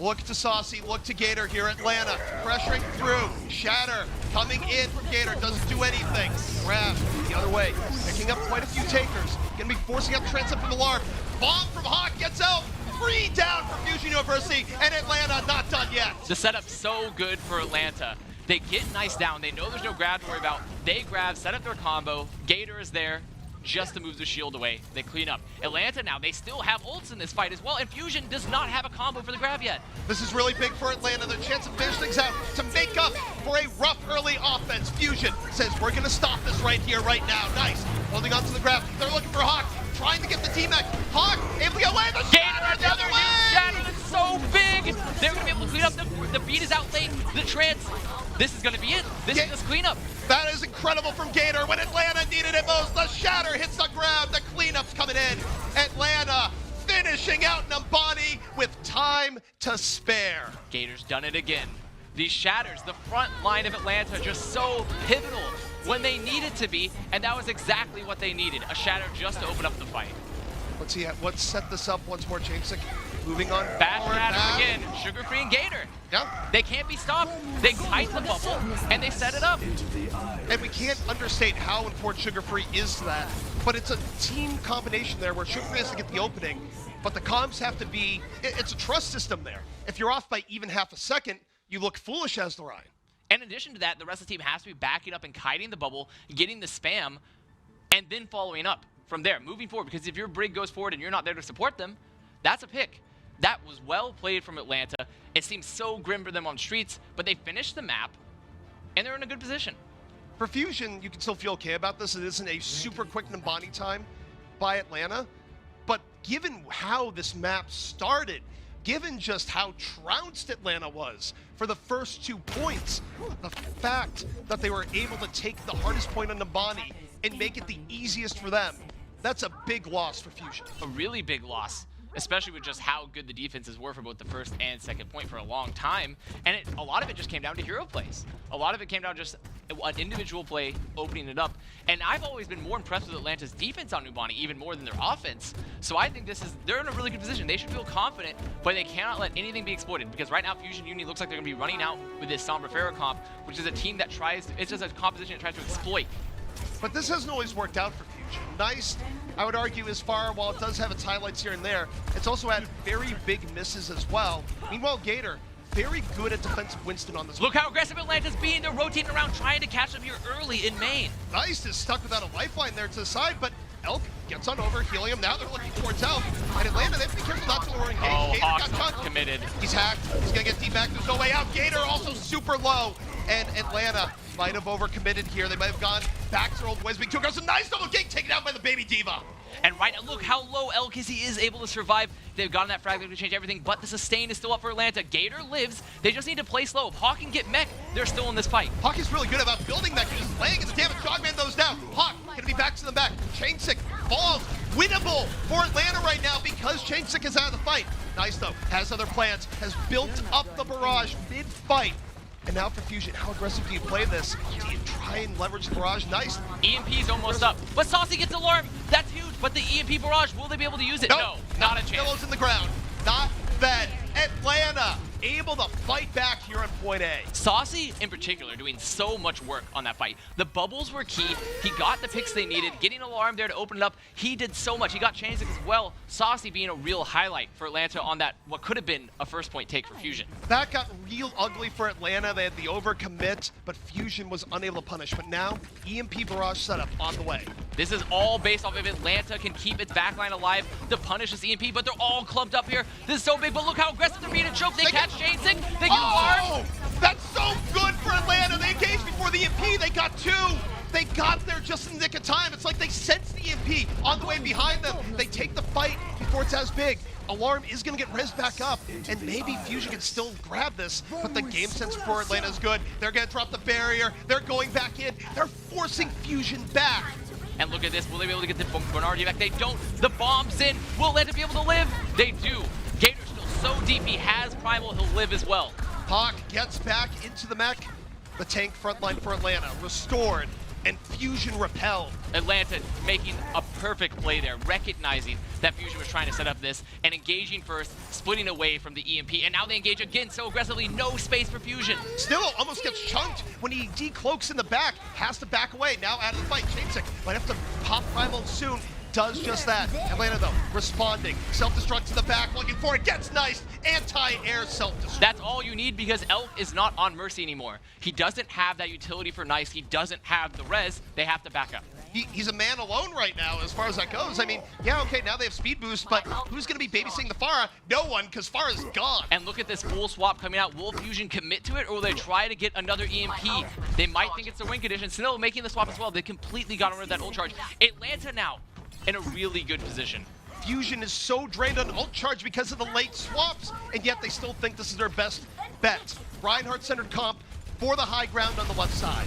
Look to Saucy, look to Gator here, Atlanta, pressuring through. Shatter coming in from Gator, doesn't do anything. Grab the other way, picking up quite a few takers. Gonna be forcing up Transcend from Alarm. Bomb from Hawk gets out. 3 down for Fusion University, and Atlanta not done yet. The setup's so good for Atlanta. They get Nice down, they know there's no grab to worry about. They grab, set up their combo, Gator is there just to move the shield away. They clean up. Atlanta now, they still have ults in this fight as well, and Fusion does not have a combo for the grab yet. This is really big for Atlanta, their chance to finish things out, to make up for a rough early offense. Fusion says, we're gonna stop this right here, right now. Nice, holding on to the grab. They're looking for Hawk, trying to get the D-Mac. Hawk, able to get away, the Gator, another huge shatter that's so big! They're gonna be able to clean up, the beat is out late, the trance. This is going to be it. This is just cleanup. That is incredible from Gator. When Atlanta needed it most, the shatter hits the ground. The cleanup's coming in. Atlanta finishing out Numbani with time to spare. Gator's done it again. These shatters, the front line of Atlanta, just so pivotal when they needed to be, and that was exactly what they needed. A shatter just to open up the fight. Let's see, let's set this up once more. Jamesic moving on. Bash shatter again. Sugar Free and Gator. Yeah. They can't be stopped. They kite the bubble and they set it up. And we can't understate how important Sugar Free is to that. But it's a team combination there where Sugar Free has to get the opening, but the comms have to be, it's a trust system there. If you're off by even half a second, you look foolish as the Ryan. And in addition to that, the rest of the team has to be backing up and kiting the bubble, getting the spam, and then following up from there, moving forward. Because if your Brig goes forward and you're not there to support them, that's a pick. That was well played from Atlanta. It seems so grim for them on streets, but they finished the map, and they're in a good position. For Fusion, you can still feel okay about this. It isn't a super quick Numbani time by Atlanta, but given how this map started, given just how trounced Atlanta was for the first 2 points, the fact that they were able to take the hardest point on Numbani and make it the easiest for them, that's a big loss for Fusion. A really big loss, especially with just how good the defenses were for both the first and second point for a long time. And a lot of it just came down to hero plays. A lot of it came down to just an individual play opening it up. And I've always been more impressed with Atlanta's defense on Numbani, even more than their offense. So I think they're in a really good position. They should feel confident, but they cannot let anything be exploited, because right now Fusion Uni looks like they're going to be running out with this Sombra Pharaoh comp, which is a team that it's just a composition that tries to exploit. But this hasn't always worked out for Fusion. Nice, I would argue, is far, while it does have its highlights here and there, it's also had very big misses as well. Meanwhile, Gator, very good at defensive Winston on this. Look how aggressive Atlanta's being. They're rotating around, trying to catch them here early in main. Nice is stuck without a lifeline there to the side, but Elk gets on over, Helium. Now they're looking towards Elk. And Atlanta, they have to be careful not to lure engage. Oh, Gator Hawk's got chunked. committed. He's hacked. He's going to get D-back. There's no way out. Gator also super low. And Atlanta might have overcommitted here. They might have gone back to old Wesby. Two girls. A nice double gate taken out by the Baby Diva. And right now, look how low Elk is. He is able to survive. They've gotten that fragment to change everything, but the sustain is still up for Atlanta. Gator lives. They just need to play slow. If Hawk can get mech, they're still in this fight. Hawk is really good about building mech. He's just laying in the damage. Dogman goes down. Hawk going to be back to the back. Chainsick falls. Winnable for Atlanta right now because Chainsick is out of the fight. Nice though. Has other plans. Has built up the barrage mid-fight. And now for Fusion, how aggressive do you play this? Do you try and leverage the barrage? Nice. EMP's almost up, but Saucy gets alarmed. That's huge, but the EMP barrage, will they be able to use it? Nope. No, not a chance. Pillows in the ground. Not fed. Atlanta able to fight back here on point A. Saucy, in particular, doing so much work on that fight. The bubbles were key. He got the picks they needed, getting alarm there to open it up. He did so much. He got Chainsick as well. Saucy being a real highlight for Atlanta on that, what could have been a first point take for Fusion. That got real ugly for Atlanta. They had the overcommit, but Fusion was unable to punish. But now, EMP barrage setup on the way. This is all based off if Atlanta can keep its backline alive to punish this EMP, but they're all clumped up here. This is so big, but look how aggressive they're being to choke. They catch Chainsick. They get alarm. That's so good for Atlanta. They engaged before the EMP. They got two. They got there just in the nick of time. It's like they sense the EMP on the way behind them. They take the fight before it's as big. Alarm is going to get res back up, and maybe Fusion can still grab this, but the game sense for Atlanta is good. They're going to drop the barrier. They're going back in. They're forcing Fusion back. And look at this. Will they be able to get the Bernardi back? They don't. The bomb's in. Will Atlanta be able to live? They do. Gator's still so deep. He has Primal. He'll live as well. Hawk gets back into the mech. The tank front line for Atlanta restored, and Fusion repelled. Atlanta making a perfect play there, recognizing that Fusion was trying to set up this and engaging first, splitting away from the EMP, and now they engage again so aggressively, no space for Fusion. Still almost gets chunked when he decloaks in the back, has to back away, now out of the fight. Chainsick might have to pop Primal soon, does just that. Atlanta though, responding, self-destruct to the back, looking for it, gets nice, anti-air self-destruct. That's all you need because Elk is not on Mercy anymore. He doesn't have that utility for nice, he doesn't have the res, they have to back up. He's a man alone right now as far as that goes. I mean, yeah, okay, now they have speed boost, but who's going to be babysitting the Pharah? No one, because Pharah's gone. And look at this full swap coming out. Will Fusion commit to it, or will they try to get another EMP? They might think it's a win condition. Still making the swap as well. They completely got rid of that ult charge. Atlanta now in a really good position. Fusion is so drained on ult charge because of the late swaps, and yet they still think this is their best bet. Reinhardt-centered comp for the high ground on the left side.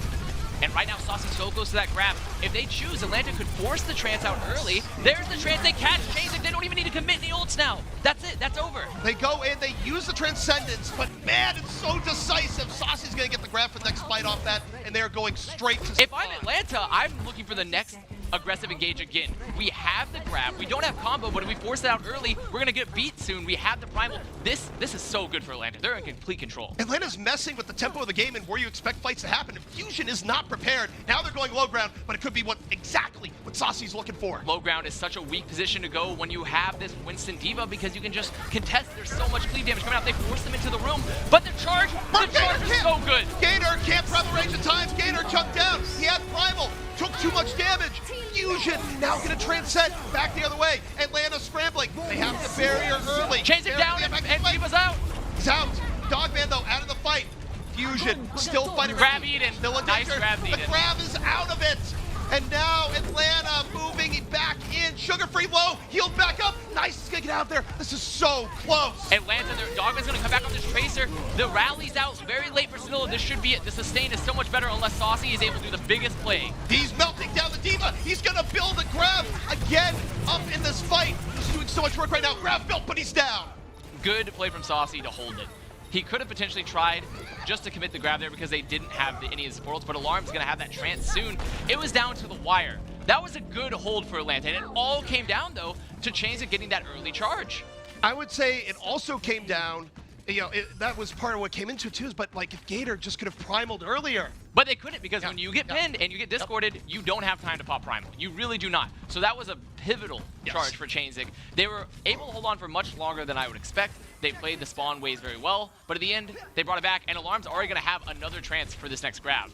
And right now, Saucy so close to that grab. If they choose, Atlanta could force the trance out early. There's the trance. They catch Chasing. They don't even need to commit any ults now. That's it. That's over. They go in, they use the Transcendence, but man, it's so decisive. Saucy's going to get the grab for the next fight off that, and they're going straight to If I'm Atlanta, I'm looking for the next aggressive engage again. We have the grab. We don't have combo, but if we force it out early, we're going to get beat soon. We have the primal. This is so good for Atlanta. They're in complete control. Atlanta's messing with the tempo of the game and where you expect fights to happen. If Fusion is not prepared, now they're going low ground, but it could be exactly what Saucy's looking for. Low ground is such a weak position to go when you have this Winston Diva because you can just contest. There's so much cleave damage coming out. They force them into the room, but the charge is so good. Gator can't primal range at times. Gator chunked down. He had primal. Took too much damage. Fusion now gonna transcend back the other way. Atlanta scrambling. They have the barrier early. Chase it down and Diva's out. He's out. Dogman though out of the fight. Fusion still fighting. Grab Eden. Still in Nice danger. grab, Eden. The grab is out of it. And now Atlanta moving back in. Sugar Free low. Healed back up. Nice. He's gonna get out there. This is so close. Atlanta, their Dogman's gonna come back on this Tracer. The rally's out very late for Snilla. This should be it. The sustain is so much better unless Saucy is able to do the biggest play. He's melting down the Diva. He's gonna build a grab again up in this fight. He's doing so much work right now. Grab built, but he's down. Good play from Saucy to hold it. He could have potentially tried just to commit the grab there because they didn't have any of the supports, but Alarm's gonna have that trance soon. It was down to the wire. That was a good hold for Atlanta, and it all came down though to Chainsik getting that early charge. I would say it also came down, that was part of what came into it too, but like if Gator just could have primaled earlier. But they couldn't because when you get pinned and you get discorded, you don't have time to pop primal. You really do not. So that was a pivotal charge for Chainsik. They were able to hold on for much longer than I would expect. They played the spawn ways very well, but at the end, they brought it back, and Alarm's already gonna have another trance for this next grab.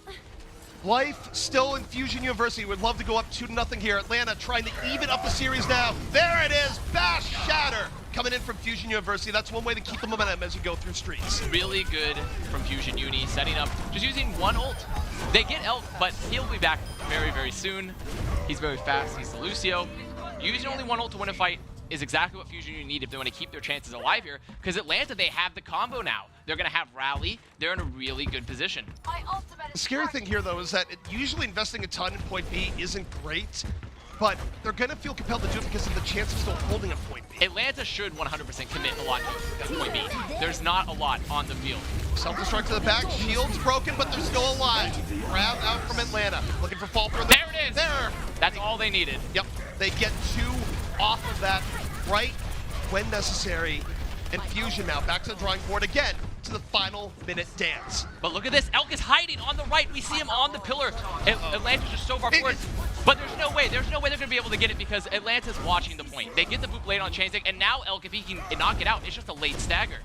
Life still in Fusion University. Would love to go up 2-0 here. Atlanta trying to even up the series now. There it is, Bash Shatter coming in from Fusion University. That's one way to keep the momentum as you go through streets. Really good from Fusion Uni, setting up, just using one ult. They get Elk, but he'll be back very, very soon. He's very fast, he's the Lucio. Using only one ult to win a fight is exactly what Fusion Uni need if they want to keep their chances alive here. Because Atlanta, they have the combo now. They're going to have Rally. They're in a really good position. The scary thing here, though, is that usually investing a ton in point B isn't great, but they're going to feel compelled to do it because of the chance of still holding a point B. Atlanta should 100% commit a lot to point B. There's not a lot on the field. Self-destruct to the back. Shield's broken, but they're still alive. Grab out from Atlanta. Looking for fall through. There it is. There. That's all they needed. Yep. They get 2 off of that right when necessary. And Fusion now back to the drawing board again to the final minute dance. But look at this. Elk is hiding on the right. We see him on the pillar. Atlanta's just so far forward. But there's no way they're going to be able to get it because Atlanta's watching the point. They get the boop late on Chainsik, and now Elk, if he can knock it out, it's just a late stagger.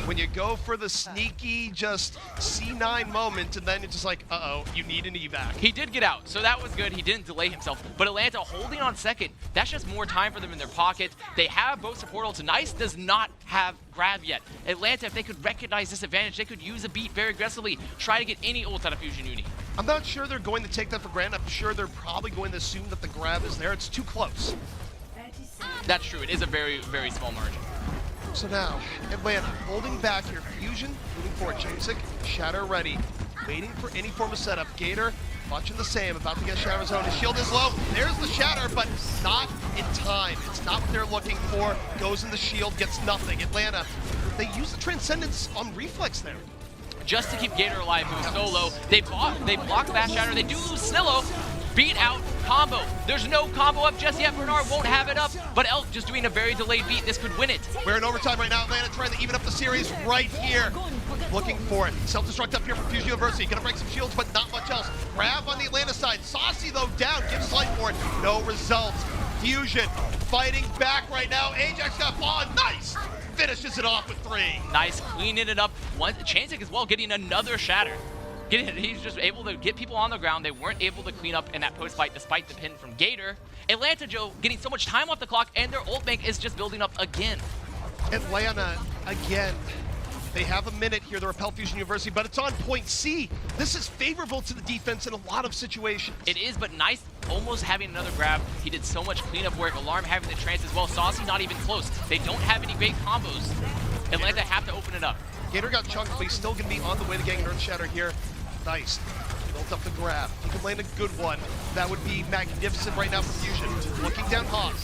When you go for the sneaky, just C9 moment, and then it's just like, uh-oh, you need an evac. He did get out, so that was good. He didn't delay himself. But Atlanta holding on second, that's just more time for them in their pocket. They have both support ults. Nice does not have grab yet. Atlanta, if they could recognize this advantage, they could use a beat very aggressively, try to get any ult out of Fusion Uni. I'm not sure they're going to take that for granted. I'm sure they're probably going to assume that the grab is there. It's too close. That's true. It is a very, very small margin. So now, Atlanta holding back here. Fusion moving forward. Chainsik, Shatter ready. Waiting for any form of setup. Gator, watching the same, about to get Shatter zone. His shield is low. There's the Shatter, but not in time. It's not what they're looking for. Goes in the shield, gets nothing. Atlanta, they use the Transcendence on reflex there. Just to keep Gator alive, who is so low. They block Fast Shatter. They do lose Snillo. Beat out combo. There's no combo up just yet. Bernard won't have it up, but Elk just doing a very delayed beat. This could win it. We're in overtime right now. Atlanta trying to even up the series right here. Looking for it. Self-destruct up here from Fusion University. Gonna break some shields, but not much else. Grab on the Atlanta side. Saucy, though, down. Gives life for it. No results. Fusion fighting back right now. Ajax got ball. Nice! Finishes it off with 3. Nice, cleaning it up. Chainsik as well, getting another Shatter. He's just able to get people on the ground. They weren't able to clean up in that post fight despite the pin from Gator. Atlanta, Joe, getting so much time off the clock, and their ult bank is just building up again. Atlanta, again, they have a minute here, the Repel Fusion University, but it's on point C. This is favorable to the defense in a lot of situations. It is, but nice almost having another grab. He did so much cleanup work. Alarm having the trance as well. Saucy not even close. They don't have any great combos. Atlanta have to open it up. Gator got chunked, but he's still going to be on the way to getting an Earth Shatter here. Nice. Built up the grab. He can land a good one. That would be magnificent right now for Fusion. Looking down Hawk.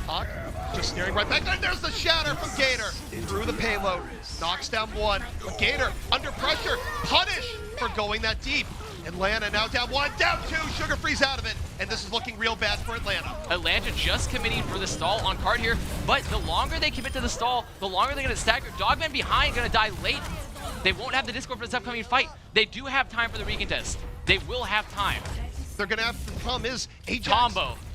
Hawk just staring right back. And there's the shatter from Gator. Through the payload. Knocks down one. But Gator under pressure. Punish for going that deep. Atlanta now down one, down two. Sugar Free's out of it. And this is looking real bad for Atlanta. Atlanta just committing for the stall on card here. But the longer they commit to the stall, the longer they're going to stagger. Dogman behind going to die late. They won't have the Discord for this upcoming fight. They do have time for the recontest. They will have time. They're going to have, the problem is, Ajax.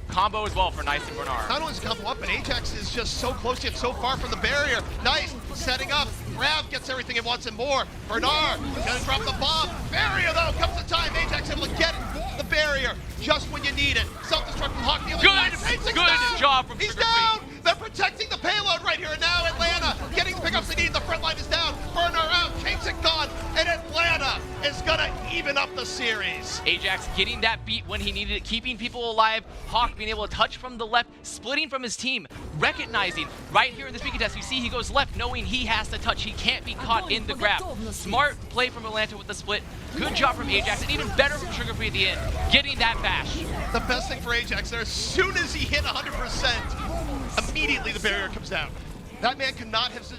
Combo as well for Nice and Bernard. Not only is combo up, but Ajax is just so close yet so far from the barrier. Nice, setting up. Grab gets everything it wants and more. Bernard gonna drop the bomb. Barrier though, comes the time. Ajax able to get the barrier just when you need it. Self-destruct from Hawk. Good job from He's Sugar down. Free. They're protecting the payload right here. And now Atlanta getting the pickups they need. The front line is down. Bernard out. Kingston gone. And Atlanta is gonna even up the series. Ajax getting that beat when he needed it, keeping people alive. Hawk being able to touch from the left, splitting from his team, recognizing right here in this recontest, you see he goes left knowing he has to touch. He can't be caught in the grab. Smart play from Atlanta with the split. Good job from Ajax, and even better from Sugar Free at the end, getting that bash. The best thing for Ajax there, as soon as he hit 100%, immediately the barrier comes down. That man could not have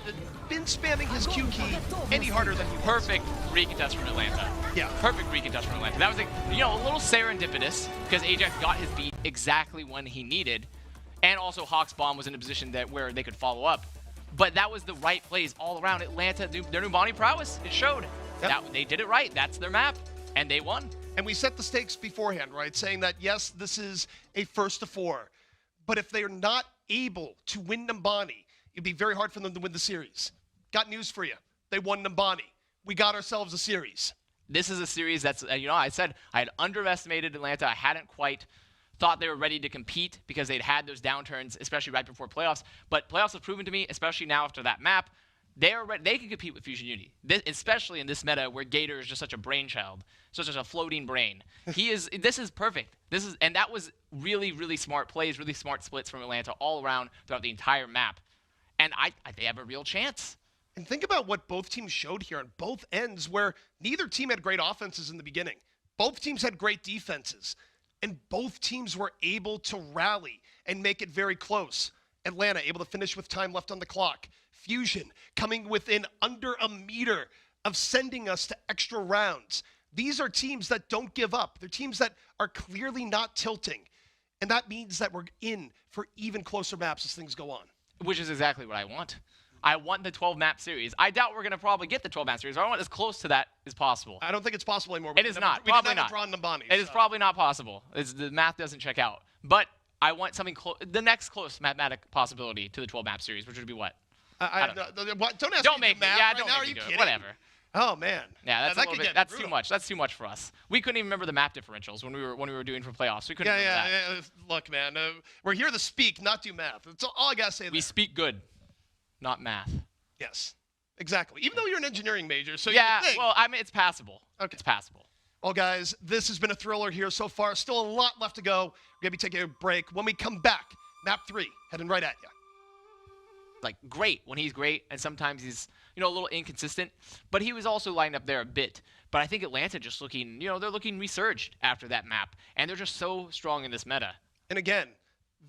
been spamming his Q key any harder than he was. Perfect recontest from Atlanta. Yeah. Perfect recontest from Atlanta. That was, a little serendipitous, because Ajax got his beat exactly when he needed, and also Hawk's bomb was in a position where they could follow up. But that was the right plays all around. Atlanta, their Numbani prowess, it showed. Yep. They did it right. That's their map, and they won. And we set the stakes beforehand, right? Saying that, yes, this is a first to four. But if they are not able to win Numbani, it'd be very hard for them to win the series. Got news for you. They won Numbani. We got ourselves a series. This is a series that's, I said I had underestimated Atlanta. I hadn't quite thought they were ready to compete because they'd had those downturns, especially right before playoffs. But playoffs have proven to me, especially now after that map, they can compete with Fusion Unity, especially in this meta where Gator is just such a brainchild, such a floating brain. This is perfect. And that was really, really smart plays, really smart splits from Atlanta all around throughout the entire map. And they have a real chance. And think about what both teams showed here on both ends, where neither team had great offenses in the beginning. Both teams had great defenses. And both teams were able to rally and make it very close. Atlanta able to finish with time left on the clock. Fusion coming within under a meter of sending us to extra rounds. These are teams that don't give up. They're teams that are clearly not tilting. And that means that we're in for even closer maps as things go on. Which is exactly what I want. I want the 12-map series. I doubt we're going to probably get the 12-map series. I want as close to that as possible. I don't think it's possible anymore. It is not. Probably not. It is probably not possible. The math doesn't check out. But I want something the next close mathematic possibility to the 12-map series, which would be what? Don't ask don't me make math me. Yeah, right don't now. make Are me you do kidding? it. Whatever. Oh man. Yeah, that's too brutal. much. That's too much for us. We couldn't even remember the map differentials when we were doing for playoffs. We couldn't remember that. Yeah. Look, man, we're here to speak, not do math. That's all I gotta say. We speak good, not math. Yes, exactly. Even though you're an engineering major, so yeah. You think. Well, I mean, it's passable. Okay. It's passable. Well, guys, this has been a thriller here so far. Still a lot left to go. We're gonna be taking a break. When we come back, map 3, heading right at you. Like great when he's great, and sometimes he's a little inconsistent, but he was also lined up there a bit. But I think Atlanta just looking, they're looking resurged after that map, and they're just so strong in this meta. And again,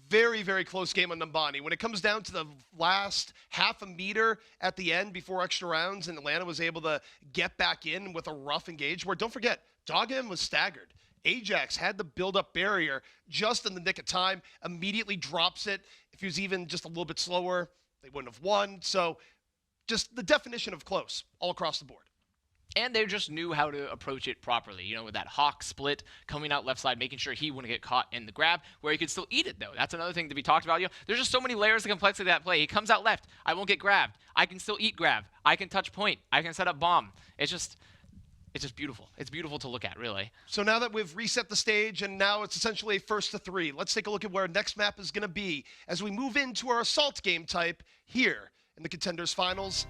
very, very close game on Numbani. When it comes down to the last half a meter at the end before extra rounds, and Atlanta was able to get back in with a rough engage, where don't forget, Dogman was staggered. Ajax had the build-up barrier just in the nick of time, immediately drops it. If he was even just a little bit slower, they wouldn't have won. So just the definition of close all across the board. And they just knew how to approach it properly, with that Hawk split coming out left side, making sure he wouldn't get caught in the grab, where he could still eat it, though. That's another thing to be talked about. There's just so many layers of complexity to that play. He comes out left. I won't get grabbed. I can still eat grab. I can touch point. I can set up bomb. It's just beautiful. It's beautiful to look at, really. So now that we've reset the stage and now it's essentially a first to 3, let's take a look at where our next map is going to be as we move into our assault game type here in the Contenders Finals.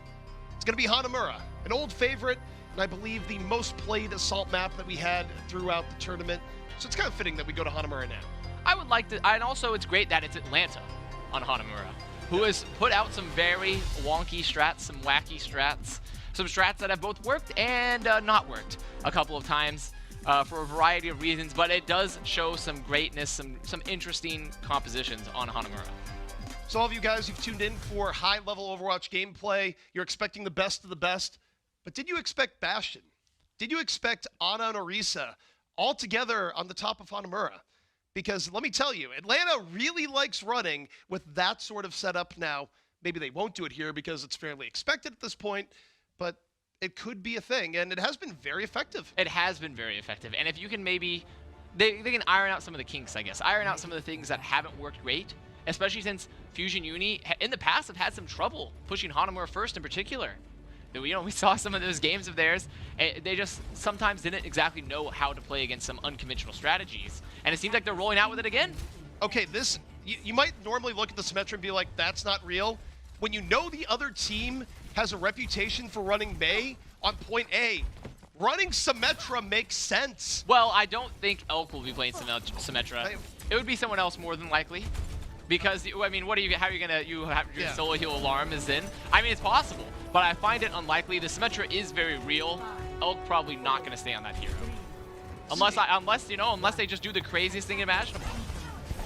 It's going to be Hanamura, an old favorite, and I believe the most played assault map that we had throughout the tournament. So it's kind of fitting that we go to Hanamura now. I would like to, and also it's great that it's Atlanta on Hanamura, who has put out some very wonky strats, some wacky strats. some strats that have both worked and not worked a couple of times for a variety of reasons, but it does show some greatness, some interesting compositions on HamTornado. So all of you guys, you've tuned in for high-level Overwatch gameplay. You're expecting the best of the best. But did you expect Bastion? Did you expect Ana and Orisa all together on the top of HamTornado? Because let me tell you, Atlanta really likes running with that sort of setup now. Maybe they won't do it here because it's fairly expected at this point, but it could be a thing, and it has been very effective. It has been very effective, and if you can maybe, they can iron out some of the kinks, I guess. Iron out some of the things that haven't worked great, especially since Fusion Uni, in the past, have had some trouble pushing HamTornado first in particular. You know, we saw some of those games of theirs, they just sometimes didn't exactly know how to play against some unconventional strategies, and it seems like they're rolling out with it again. Okay, this, you might normally look at the Symmetra and be like, that's not real. When you know the other team has a reputation for running Mei on point A, running Symmetra makes sense. Well, I don't think Elk will be playing Symmetra. It would be someone else more than likely. Because, I mean, how are you gonna, you have your solo heal alarm is in? I mean, it's possible, but I find it unlikely. The Symmetra is very real. Elk probably not gonna stay on that hero. Unless they just do the craziest thing imaginable.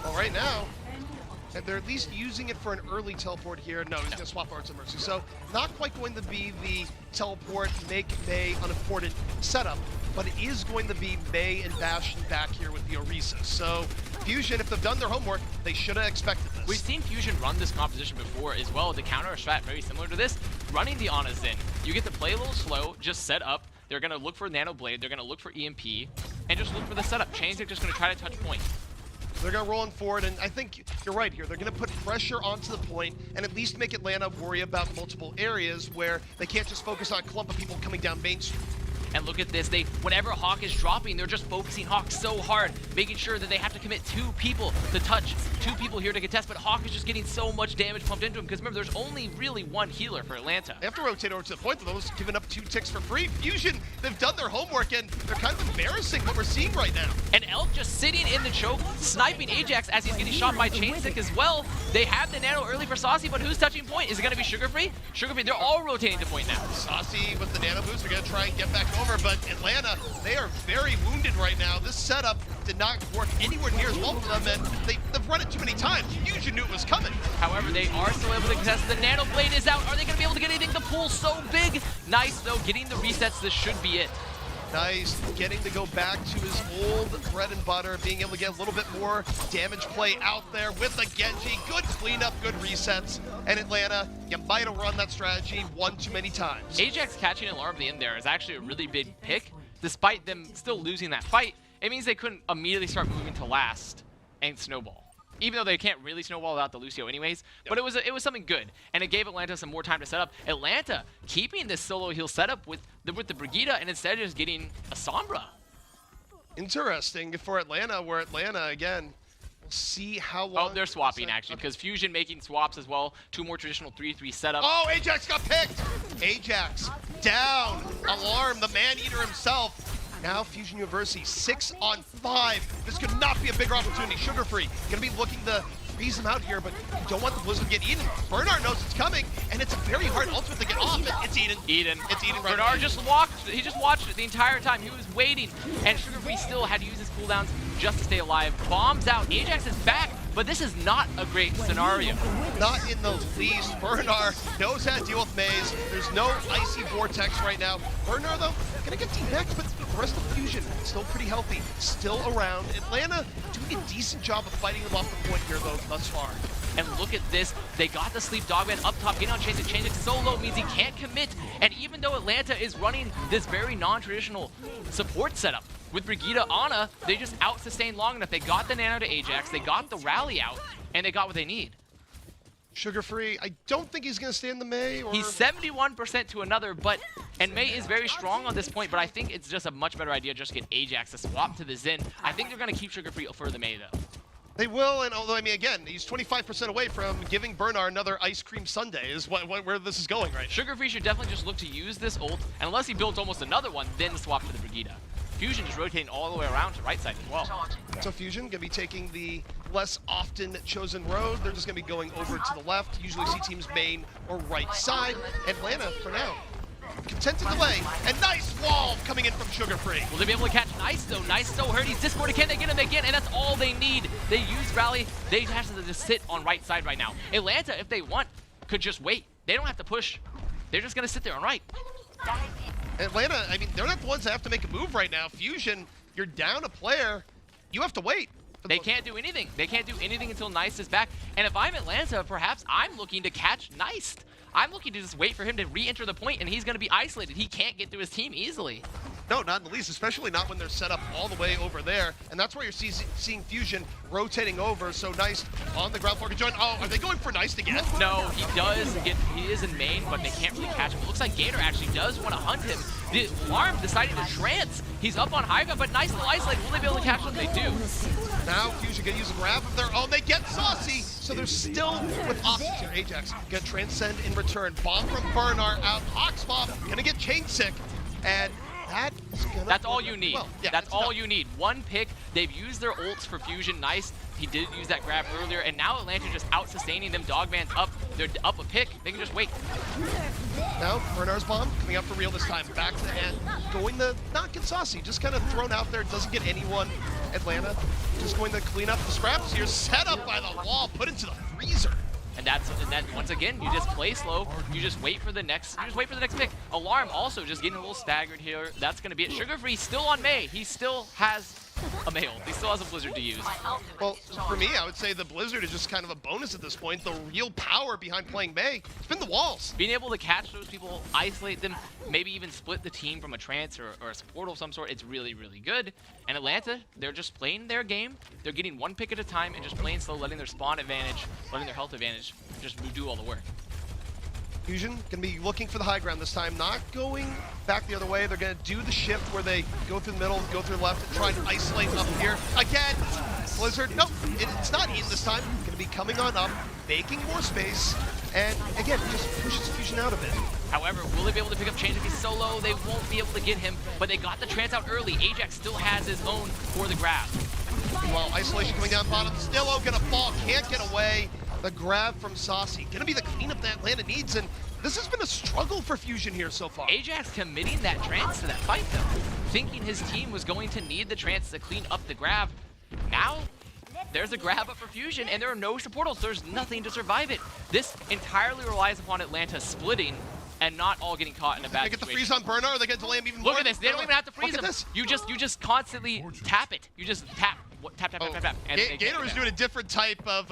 Well, right now, and they're at least using it for an early teleport here. No, he's gonna swap Arts of Mercy. So, not quite going to be the teleport, make Mei unimportant setup, but it is going to be Mei and Bastion back here with the Orisa. So, Fusion, if they've done their homework, they should have expected this. We've seen Fusion run this composition before as well. The counter strat very similar to this. Running the Ana Xin, you get to play a little slow, just set up. They're going to look for Nano Blade, they're going to look for EMP, and just look for the setup. Change, they're just going to try to touch point. They're going to roll in forward, and I think you're right here. They're going to put pressure onto the point and at least make Atlanta worry about multiple areas where they can't just focus on a clump of people coming down Main Street. And look at this, whenever Hawk is dropping, they're just focusing Hawk so hard, making sure that they have to commit 2 people to touch, 2 people here to contest, but Hawk is just getting so much damage pumped into him, because remember, there's only really 1 healer for Atlanta. They have to rotate over to the point, though, those giving up 2 ticks for free. Fusion, they've done their homework, and they're kind of embarrassing what we're seeing right now. And Elk just sitting in the choke, sniping Ajax as he's getting shot by Chainstick as well. They have the nano early for Saucy, but who's touching point? Is it going to be Sugar Free? Sugar Free, they're all rotating to point now. Saucy with the nano boost, they're going to try and get back over, but Atlanta, they are very wounded right now. This setup did not work anywhere near as well for them, and they've run it too many times. Fusion knew it was coming. However, they are still able to contest. The Nano Blade is out. Are they going to be able to get anything? The pool so big. Nice, though, getting the resets. This should be it. Nice, getting to go back to his old bread and butter, being able to get a little bit more damage play out there with the Genji. Good cleanup, good resets. And Atlanta, you might have run that strategy one too many times. Ajax catching an alarm at the end there is actually a really big pick. Despite them still losing that fight, it means they couldn't immediately start moving to last and snowball. Even though they can't really snowball without the Lucio anyways, but it was something good, and it gave Atlanta some more time to set up. Atlanta keeping this solo heal setup with the Brigitte, and instead just getting a Sombra. Interesting for Atlanta, where Atlanta, again, we'll see how long... Oh, they're swapping, actually, because Fusion making swaps as well. 2 more traditional 3-3 setups. Oh, Ajax got picked! Ajax down. Alarm, the man-eater himself. Now Fusion University, 6 on 5. This could not be a bigger opportunity. Sugar Free gonna be looking to freeze him out here, but you don't want the Blizzard to get eaten. Bernard knows it's coming, and it's a very hard ultimate to get off. It's Eden. It's Eden right now. Bernard just watched it the entire time. He was waiting, and Sugar Free still had to use his cooldowns just to stay alive. Bombs out. Ajax is back, but this is not a great scenario. Not in the least. Bernard knows how to deal with Maze. There's no icy vortex right now. Bernard, though, gonna get T-Max, but the rest of Fusion still pretty healthy, still around. Atlanta doing a decent job of fighting them off the point here, though, thus far. And look at this. They got the Sleep Dogman up top, getting on Chainstick. Chainstick so low means he can't commit. And even though Atlanta is running this very non-traditional support setup, with Brigitte, Ana, they just out-sustained long enough. They got the nano to Ajax, they got the rally out, and they got what they need. Sugar Free, I don't think he's going to stay in the Mei. Or... He's 71% to another, and Mei is very strong on this point, but I think it's just a much better idea just to get Ajax to swap to the Xin. I think they're going to keep Sugar Free for the Mei, though. They will, and although, I mean, again, he's 25% away from giving Bernard another ice cream sundae is where this is going right now. Sugar Free should definitely just look to use this ult, and unless he builds almost another one, then swap to the Brigitte. Fusion just rotating all the way around to right side as well. So Fusion going to be taking the less often chosen road. They're just going to be going over to the left. Usually see teams main or right side. Atlanta, for now, content to delay, and nice wall coming in from Sugar Free. Will they be able to catch Nice though? Nice so hurt. He's discorded. Can they get him? They can, and that's all they need. They use Rally. They have to just sit on right side right now. Atlanta, if they want, could just wait. They don't have to push. They're just gonna sit there on right. Atlanta, I mean, they're not the ones that have to make a move right now. Fusion, you're down a player. You have to wait. They can't do anything. They can't do anything until Nice is back. And if I'm Atlanta, perhaps I'm looking to catch Nice. I'm looking to just wait for him to re-enter the point, and he's going to be isolated. He can't get to his team easily. No, not in the least, especially not when they're set up all the way over there. And that's where you're seeing Fusion rotating over. So Nice on the ground floor. Join. Oh, are they going for Nice again? No, he is in main, but they can't really catch him. It looks like Gator actually does want to hunt him. The Alarm deciding to trance. He's up on high ground, but Nice still isolated. Will they be able to catch him? They do. Now Fusion gonna use a grab of their own. They get saucy, so they're still with options here. Ajax gonna transcend in return. Bomb from Bernard out. Oxmob gonna get chain sick, and that's all you need. Well, yeah, that's all you need. One pick. They've used their ults for Fusion. Nice. He did use that grab earlier, and now Atlanta just out-sustaining them. Dogman's up. They're up a pick. They can just wait. Now, Bernard's bomb coming up for real this time. Back to the end. Going to not get saucy. Just kind of thrown out there. Doesn't get anyone. Atlanta just going to clean up the scraps here. Set up by the wall. Put into the freezer. And then once again, you just play slow. You just wait for the next. You just wait for the next pick. Alarm also just getting a little staggered here. That's going to be it. Sugar Free still on May. He still has a May ult. He still has a Blizzard to use. Well, for me, I would say the Blizzard is just kind of a bonus at this point. The real power behind playing May, it's been the walls. Being able to catch those people, isolate them, maybe even split the team from a trance or a support of some sort, it's really, really good. And Atlanta, they're just playing their game. They're getting one pick at a time and just playing slow, letting their spawn advantage, letting their health advantage just do all the work. Fusion gonna be looking for the high ground this time, not going back the other way. They're gonna do the shift where they go through the middle, go through the left, and try and isolate up here. Again, Blizzard, nope, it's not in this time. Gonna be coming on up, making more space, and again, just pushes Fusion out a bit. However, will they be able to pick up Change if he's so low? They won't be able to get him, but they got the trance out early. Ajax still has his own for the grab. Meanwhile, isolation coming down bottom. Stillo gonna fall, can't get away. The grab from Saucy. Gonna be the cleanup that Atlanta needs, and this has been a struggle for Fusion here so far. Ajax committing that trance to that fight though, thinking his team was going to need the trance to clean up the grab. Now, there's a grab up for Fusion, and there are no support ults. There's nothing to survive it. This entirely relies upon Atlanta splitting and not all getting caught in a bad They get the situation. freeze on Bernard, they get to delay him even more. Look at this, they don't even have to freeze him. This. You just constantly tap it. You just tap, tap. And Gator is doing a different type of,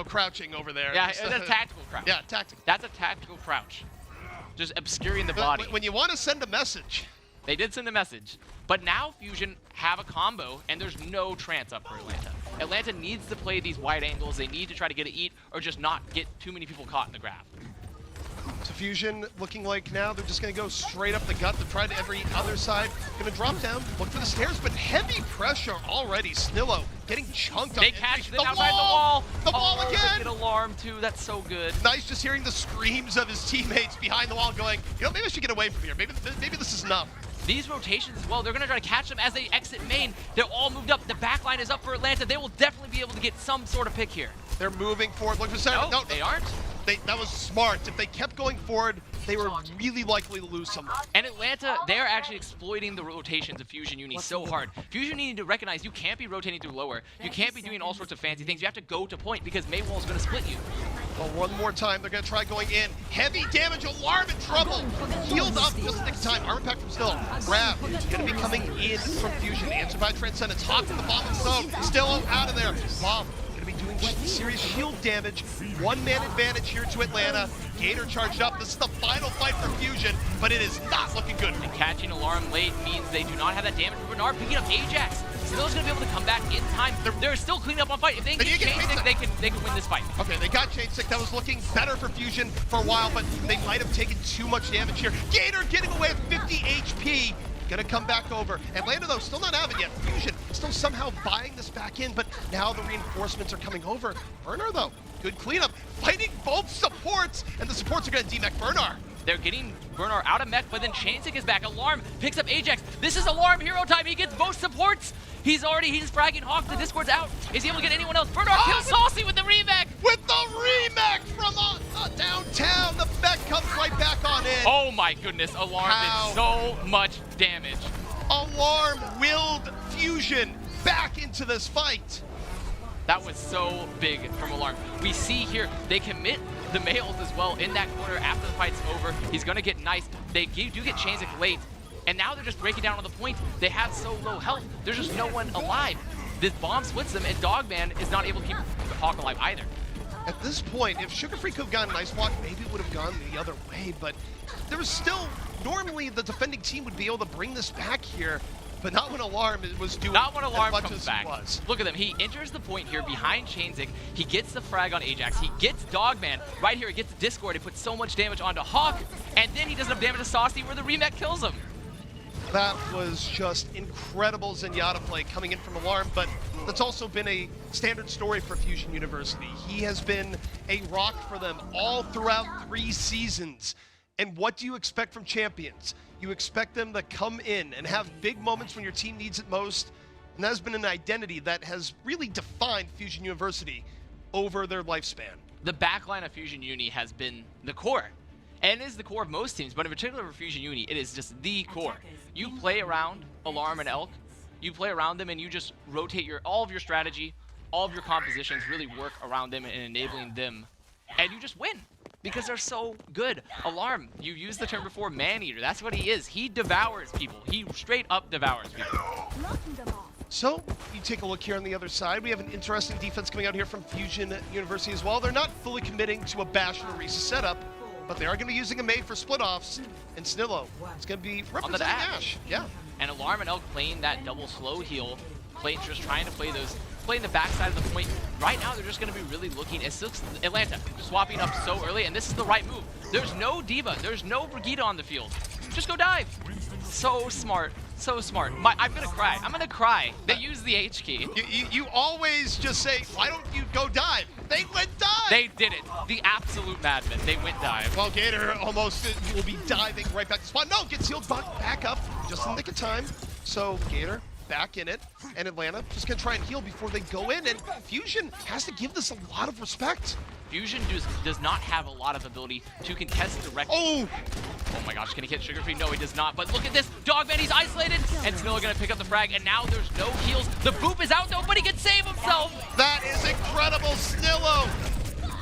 crouching over there. Yeah, it's a tactical crouch. Yeah, tactical. That's a tactical crouch. Just obscuring the body. When you want to send a message. They did send a message. But now Fusion have a combo, and there's no trance up for Atlanta. Atlanta needs to play these wide angles. They need to try to get a eat or just not get too many people caught in the grab. To Fusion, looking like now they're just going to go straight up the gut to try to every other side. Going to drop down, look for the stairs, but heavy pressure already. Snillo getting chunked up. They catch them outside the wall. The wall again. They get alarm too. That's so good. Nice just hearing the screams of his teammates behind the wall going, maybe I should get away from here. Maybe this is enough. These rotations as well, they're going to try to catch them as they exit main. They're all moved up. The back line is up for Atlanta. They will definitely be able to get some sort of pick here. They're moving forward. Look for the center. No, they aren't. That was smart. If they kept going forward, they were really likely to lose someone. And Atlanta, they're actually exploiting the rotations of Fusion Uni so hard. Fusion Uni need to recognize you can't be rotating through lower. You can't be doing all sorts of fancy things. You have to go to point because Maywall is going to split you. Well, one more time, they're going to try going in. Heavy damage, Alarm in trouble. Healed up just in the time. Armor pack from Still. Grab. Going to be coming in from Fusion. Answered by Transcendence. Hawk from the bomb and stone. Still out of there. Bomb. Going to be doing serious shield damage. One-man advantage here to Atlanta. Gator charged up. This is the final fight for Fusion, but it is not looking good. And catching Alarm late means they do not have that damage. Bernard picking up Ajax. Still's going to be able to come back in time. They're still cleaning up on fight. If they can get Chain Sick, they can win this fight. Okay, they got Chain Sick. That was looking better for Fusion for a while, but they might have taken too much damage here. Gator getting away with 50 HP. Gonna come back over. Atlanta, though, still not having it yet. Fusion still somehow buying this back in, but now the reinforcements are coming over. Bernard, though, good cleanup. Fighting both supports, and the supports are gonna demech Bernard. They're getting Bernard out of mech, but then Chain Sick is back. Alarm picks up Ajax. This is Alarm hero time. He gets both supports. He's fragging Hawk. The Discord's out. Is he able to get anyone else? Bernard kills Saucy with the remake. With the remake from downtown, the mech comes right back on in. Oh my goodness, Alarm did so much damage. Alarm willed Fusion back into this fight. That was so big from Alarm. We see here, they commit the males as well in that corner after the fight's over. He's gonna get nice. They do get Chanzik late, and now they're just breaking down on the point. They have so low health, there's just no one alive. This bomb splits them, and Dogman is not able to keep Hawk alive either. At this point, if Sugar Free could have gotten an Ice Walk, maybe it would have gone the other way, but there was still, normally the defending team would be able to bring this back here, but not when Alarm was doing not when Alarm as much comes as back. he was. Look at them. He enters the point here behind Chainzik. He gets the frag on Ajax. He gets Dogman. Right here, he gets the Discord. He puts so much damage onto Hawk, and then he does enough damage to Saucy where the remake kills him. That was just incredible Zenyatta play coming in from Alarm, but that's also been a standard story for Fusion University. He has been a rock for them all throughout 3 seasons. And what do you expect from champions? You expect them to come in and have big moments when your team needs it most, and that has been an identity that has really defined Fusion University over their lifespan. The backline of Fusion Uni has been the core. And it is the core of most teams, but in particular for Fusion Uni, it is just the core. You play around Alarm and Elk, you play around them, and you just rotate all of your strategy, all of your compositions really work around them and enabling them, and you just win because they're so good. Alarm, you used the term before, man-eater. That's what he is. He devours people. He straight up devours people. So, you take a look here on the other side. We have an interesting defense coming out here from Fusion University as well. They're not fully committing to a Bash and a Orisa setup, but they are going to be using a Mei for split-offs, and Snillo is going to be representing Ash. Yeah. And Alarm and Elk playing that double slow heal, just trying to play the backside of the point. Right now, they're just going to be really looking at Atlanta, swapping up so early, and this is the right move. There's no Diva, there's no Brigitte on the field. Just go dive. So smart. So smart. I'm gonna cry. I'm gonna cry. They use the H key. You always just say, why don't you go dive? They went dive! They did it. The absolute madmen. They went dive. Well, Gator almost will be diving right back to spawn. No, gets healed back up just in the nick of time. So Gator back in it, and Atlanta just gonna try and heal before they go in, and Fusion has to give this a lot of respect. Fusion does not have a lot of ability to contest directly. Oh my gosh, can he hit Sugar Free? No, he does not. But look at this. Dogman, he's isolated. And Snilla gonna pick up the frag. And now there's no heals. The Boop is out though, but he can save himself. That is incredible. Snillo,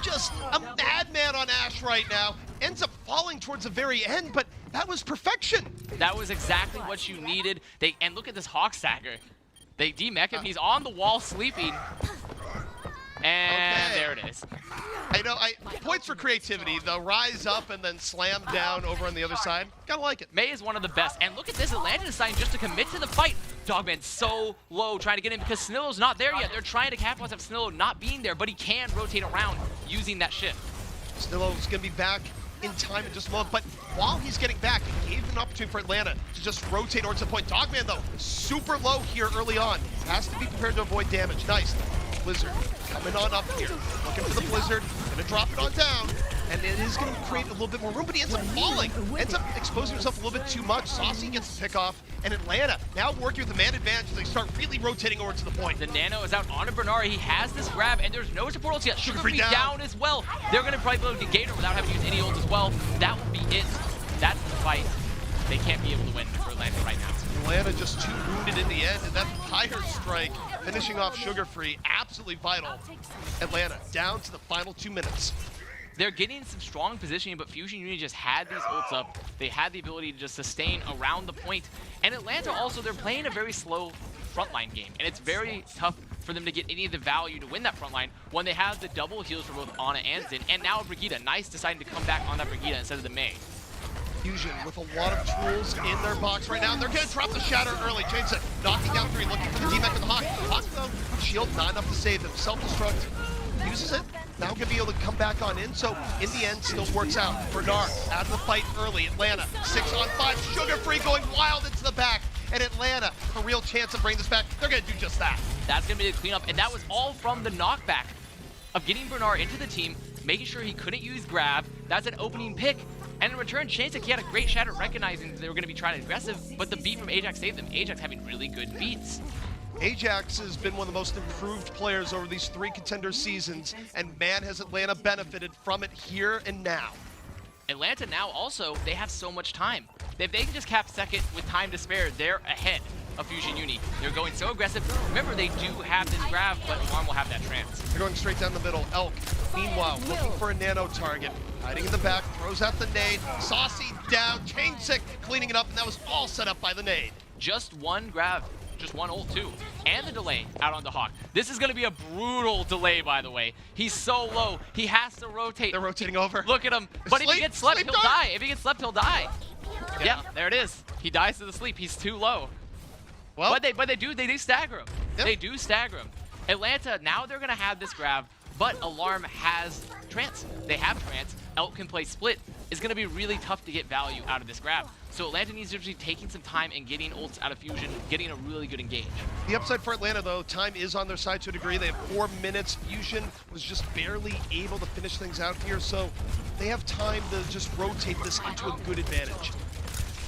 just a madman on Ash right now. Ends up falling towards the very end, but that was perfection. That was exactly what you needed. And look at this Hawk Stagger. They demech him. He's on the wall sleeping. And there it is. I know, points for creativity. The rise up and then slam down over on the other side. Gotta like it. Mei is one of the best. And look at this, Atlanta deciding just to commit to the fight. Dogman's so low trying to get in because Snillo's not there yet. They're trying to capitalize on Snillo not being there, but he can rotate around using that shift. Snillo's gonna be back in time in just a moment, but while he's getting back, it gave an opportunity for Atlanta to just rotate towards the point. Dogman, though, super low here early on. Has to be prepared to avoid damage. Nice. Blizzard coming on up here, looking for the Blizzard, gonna drop it on down, and it is gonna create a little bit more room, but he ends up falling, ends up exposing himself a little bit too much. Saucy gets the pick off, and Atlanta now working with the man advantage as they start really rotating over to the point. The Nano is out onto Bernard. He has this grab, and there's no support ults yet. Sugar Free down as well. They're gonna probably be able to get Gator without having to use any ults as well. That will be it. That's the fight. They can't be able to win for Atlanta right now. Atlanta just too wounded in the end, and that fire strike finishing off Sugar Free, absolutely vital. Atlanta down to the final 2 minutes. They're getting some strong positioning, but Fusion Uni just had these ults up. They had the ability to just sustain around the point. And Atlanta also, they're playing a very slow frontline game, and it's very tough for them to get any of the value to win that frontline when they have the double heals for both Ana and Zin, and now Brigitte. Nice deciding to come back on that Brigitte instead of the Mei. Fusion with a lot of tools in their box right now. They're going to drop the Shatter early. James knocking down 3, looking for the D-Mech and the Hawk. Hawk, though, shield not enough to save him. Self-destruct, uses it. Now going to be able to come back on in, so in the end, still works out. Bernard out of the fight early. Atlanta, 6 on 5. Sugar Free going wild into the back. And Atlanta, a real chance of bringing this back. They're going to do just that. That's going to be the cleanup, and that was all from the knockback of getting Bernard into the team, making sure he couldn't use grab. That's an opening pick. And in return, Chainzik, he had a great shatter recognizing that they were going to be trying to aggressive, but the beat from Ajax saved them. Ajax having really good beats. Ajax has been one of the most improved players over these 3 contender seasons, and man, has Atlanta benefited from it here and now. Atlanta now also, they have so much time. If they can just cap second with time to spare, they're ahead of Fusion Uni. They're going so aggressive. Remember, they do have this grab, but Alarm will have that trance. They're going straight down the middle. Elk, meanwhile, looking for a nano target. Hiding in the back, throws out the nade. Saucy down, Chainsick cleaning it up, and that was all set up by the nade. Just one grab. Just one ult too, and the delay out on the Hawk. This is gonna be a brutal delay, by the way. He's so low, he has to rotate. They're rotating over. Look at him, but if he gets slept, he'll die. If he gets slept, he'll die. Yeah, there it is. He dies to the sleep, he's too low. Well, but they do stagger him. Yep. They do stagger him. Atlanta, now they're gonna have this grab, but Alarm has trance. They have trance. Elk can play split. It's gonna be really tough to get value out of this grab. So Atlanta needs to be taking some time and getting ults out of Fusion, getting a really good engage. The upside for Atlanta, though, time is on their side to a degree. They have 4 minutes. Fusion was just barely able to finish things out here, so they have time to just rotate this into a good advantage.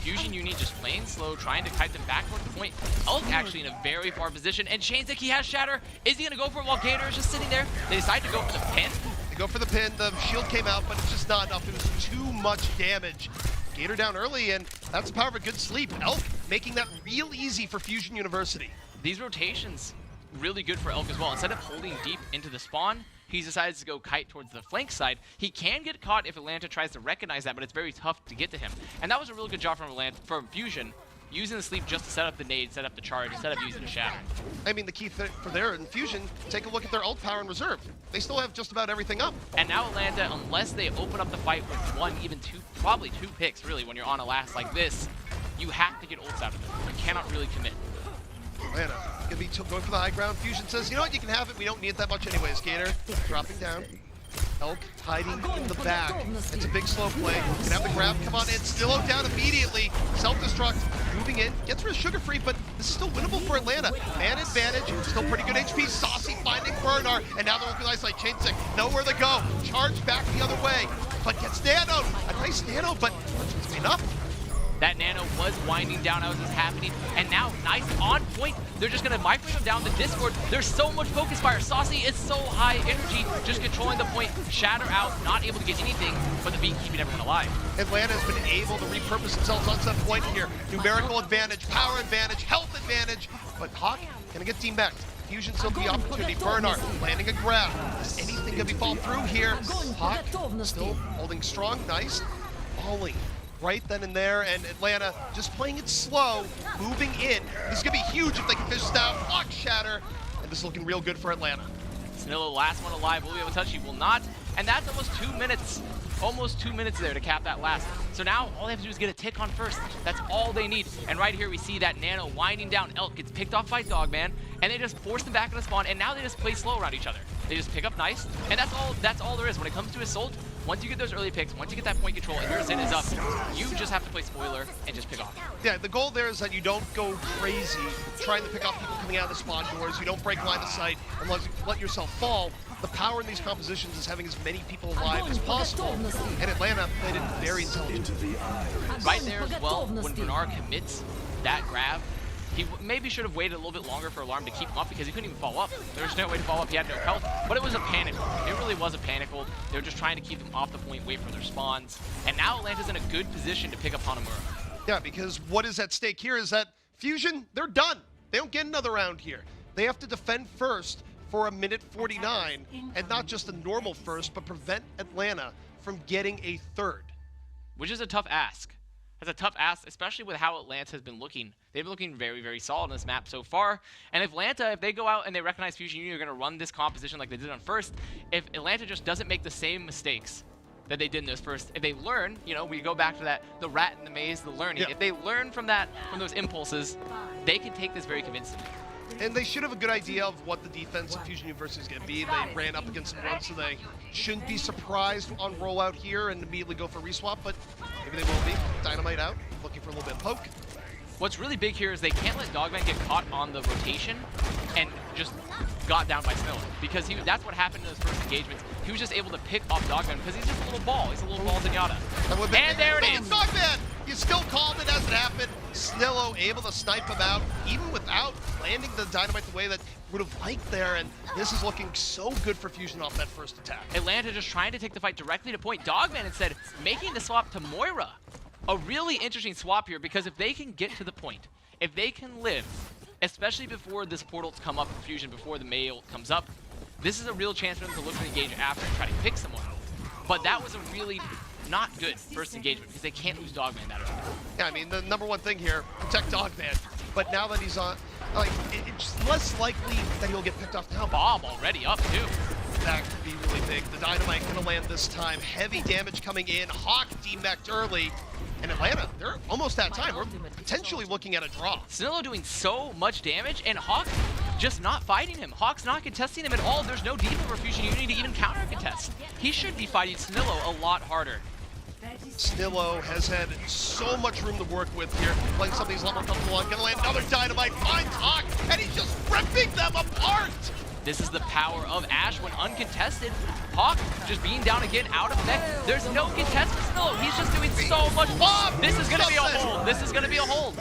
Fusion Uni just playing slow, trying to kite them back toward the point. Elk actually in a very far position, and Chainsick, he has Shatter. Is he gonna go for it while Gator is just sitting there? They decide to go for the pin. They go for the pin, the shield came out, but it's just not enough. It was too much damage. Gator down early, and that's the power of a good sleep. Elk making that real easy for Fusion University. These rotations, really good for Elk as well. Instead of holding deep into the spawn, he decides to go kite towards the flank side. He can get caught if Atlanta tries to recognize that, but it's very tough to get to him. And that was a really good job from Fusion, using the sleep just to set up the nade, set up the charge, instead of using a shatter. I mean, the key for their Fusion, take a look at their ult power in reserve. They still have just about everything up. And now Atlanta, unless they open up the fight with one, even two, probably 2 picks, really, when you're on a last like this, you have to get ults out of them. You cannot really commit. Atlanta gonna be going for the high ground. Fusion says, you know what, you can have it. We don't need it that much anyways. Gator dropping down. Elk hiding in the back. It's a big slow play. Can have the grab come on in. Stillo down immediately. Self-destruct. Moving in. Gets rid of Sugar Free, but this is still winnable for Atlanta. Man advantage. Still pretty good HP. Saucy finding Bernard. And now they're looking nice like Chainsick. Nowhere to go. Charge back the other way. But gets nanoed. A nice nano, but it's enough. That nano was winding down as it was happening, and now nice on point. They're just gonna microwave him down the Discord. There's so much focus fire. Saucy is so high energy, just controlling the point. Shatter out, not able to get anything, but the beat keeping everyone alive. Atlanta has been able to repurpose themselves on some point here. Numerical advantage, power advantage, health advantage, but Hawk gonna get team back. Fusion still the opportunity. Bernard landing a grab. Is anything gonna be fall through here? Hawk still holding strong, nice, falling right then and there, and Atlanta just playing it slow, moving in. This is gonna be huge if they can finish this down. Block Shatter, and this is looking real good for Atlanta. Snillo, last one alive, will be able to touch, he will not, and that's almost 2 minutes. Almost 2 minutes there to cap that last. So now all they have to do is get a tick on first. That's all they need. And right here we see that nano winding down. Elk gets picked off by Dogman, and they just force them back in the spawn, and now they just play slow around each other. They just pick up nice, and that's all there is. When it comes to Assault, once you get those early picks, once you get that point control and your Zen is up, you just have to play spoiler and just pick off. Yeah, the goal there is that you don't go crazy trying to pick off people coming out of the spawn doors. You don't break line of sight and let yourself fall. The power in these compositions is having as many people alive as possible, and Atlanta played it very intelligently. Right there as well, when Bernard commits that grab, he maybe should have waited a little bit longer for Alarm to keep him up because he couldn't even follow up. There was no way to follow up. He had no health, but it was a panic. It really was a panic hold. They were just trying to keep them off the point, wait for their spawns. And now Atlanta's in a good position to pick up Hanamura. Yeah, because what is at stake here is that Fusion, they're done. They don't get another round here. They have to defend first for a minute 49, and not just a normal first, but prevent Atlanta from getting a third. Which is a tough ask. That's a tough ask, especially with how Atlanta has been looking. They've been looking very, very solid on this map so far. And if Atlanta, if they go out and they recognize Fusion Uni are going to run this composition like they did on first, if Atlanta just doesn't make the same mistakes that they did in those first, if they learn, you know, we go back to that, the rat in the maze, the learning. Yeah. If they learn from that, from those impulses, they can take this very convincingly. And they should have a good idea of what the defense of Fusion University is going to be. They ran up against them once, so they shouldn't be surprised on rollout here and immediately go for reswap, but maybe they will be. Dynamite out, looking for a little bit of poke. What's really big here is they can't let Dogman get caught on the rotation and just got down by Snillo, because that's what happened in those first engagements. He was just able to pick off Dogman because he's just a little ball. He's a little ball Zenyatta. And there it is! Dogman! You still called it as it happened. Snillo able to snipe him out, even without landing the dynamite the way that would have liked there, and this is looking so good for Fusion off that first attack. Atlanta just trying to take the fight directly to point. Dogman instead making the swap to Moira. A really interesting swap here, because if they can get to the point, if they can live, especially before this portal's come up for Fusion, before the May ult comes up, this is a real chance for them to look for the engage after and try to pick someone. But that was a really not good first engagement, because they can't lose Dogman that early. Yeah, I mean, the number one thing here, protect Dogman. But now that he's on, like, it's less likely that he'll get picked off now. Bomb already up, too. That could be really big. The dynamite gonna land this time. Heavy damage coming in. Hawk demeched early. And Atlanta, they're almost at time. We're potentially looking at a draw. Snillo doing so much damage, and Hawk just not fighting him. Hawk's not contesting him at all. There's no D.Va for Fusion Unity to even counter contest. He should be fighting Snillo a lot harder. Snillo has had so much room to work with here. Playing some of these level comfortable on. Gonna land another dynamite. Finds Hawk, and he's just ripping them apart. This is the power of Ash when uncontested. Hawk just being down again, out of mech. There's no contest for Snillo. He's just doing so much. This is going to be a hold. This is going to be a hold.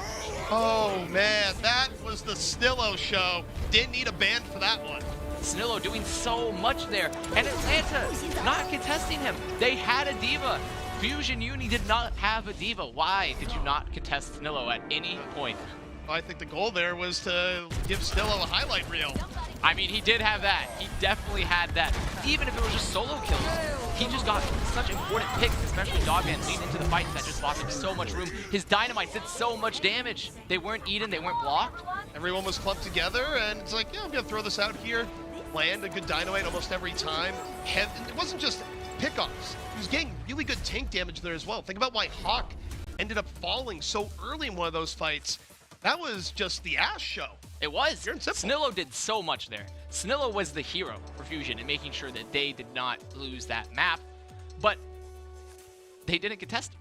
Oh, man. That was the Snillo show. Didn't need a ban for that one. Snillo doing so much there. And Atlanta not contesting him. They had a D.Va. Fusion Uni did not have a D.Va. Why did you not contest Snillo at any point? I think the goal there was to give Snillo a highlight reel. I mean, he did have that. He definitely had that. Even if it was just solo kills, he just got such important picks, especially Dogman leading into the fight that just bought him so much room. His dynamites did so much damage. They weren't eaten, they weren't blocked. Everyone was clumped together, and it's like, yeah, I'm gonna throw this out here. Land a good dynamite almost every time. It wasn't just pickoffs. He was getting really good tank damage there as well. Think about why Hawk ended up falling so early in one of those fights. That was just the Ash show. It was. Pure and simple. Snillo did so much there. Snillo was the hero for Fusion in making sure that they did not lose that map, but they didn't contest him.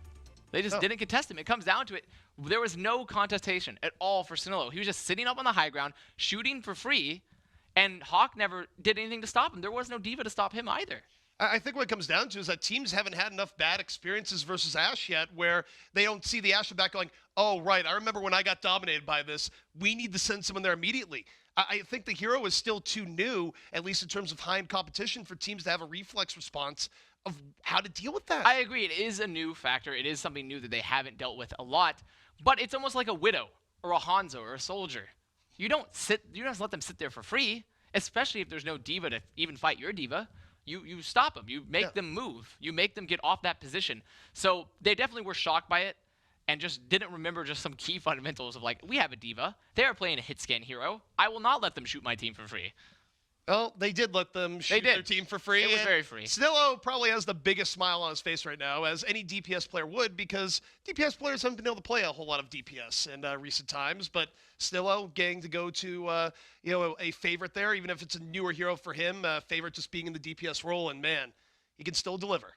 They just didn't contest him. It comes down to it. There was no contestation at all for Snillo. He was just sitting up on the high ground, shooting for free, and Hawk never did anything to stop him. There was no D.Va to stop him either. I think what it comes down to is that teams haven't had enough bad experiences versus Ash yet where they don't see the Ash back going, oh, right, I remember when I got dominated by this. We need to send someone there immediately. I think the hero is still too new, at least in terms of high-end competition, for teams to have a reflex response of how to deal with that. I agree. It is a new factor. It is something new that they haven't dealt with a lot. But it's almost like a Widow or a Hanzo or a Soldier. You don't just let them sit there for free, especially if there's no D.Va to even fight your D.Va. You stop them. You make them move. You make them get off that position. So they definitely were shocked by it and just didn't remember just some key fundamentals of like, we have a D.Va. They are playing a hit scan hero. I will not let them shoot my team for free. Well, they did let them shoot their team for free. It was very free. Snillo probably has the biggest smile on his face right now, as any DPS player would, because DPS players haven't been able to play a whole lot of DPS in recent times. But Snillo getting to go to a favorite there, even if it's a newer hero for him, favorite just being in the DPS role, and man, he can still deliver.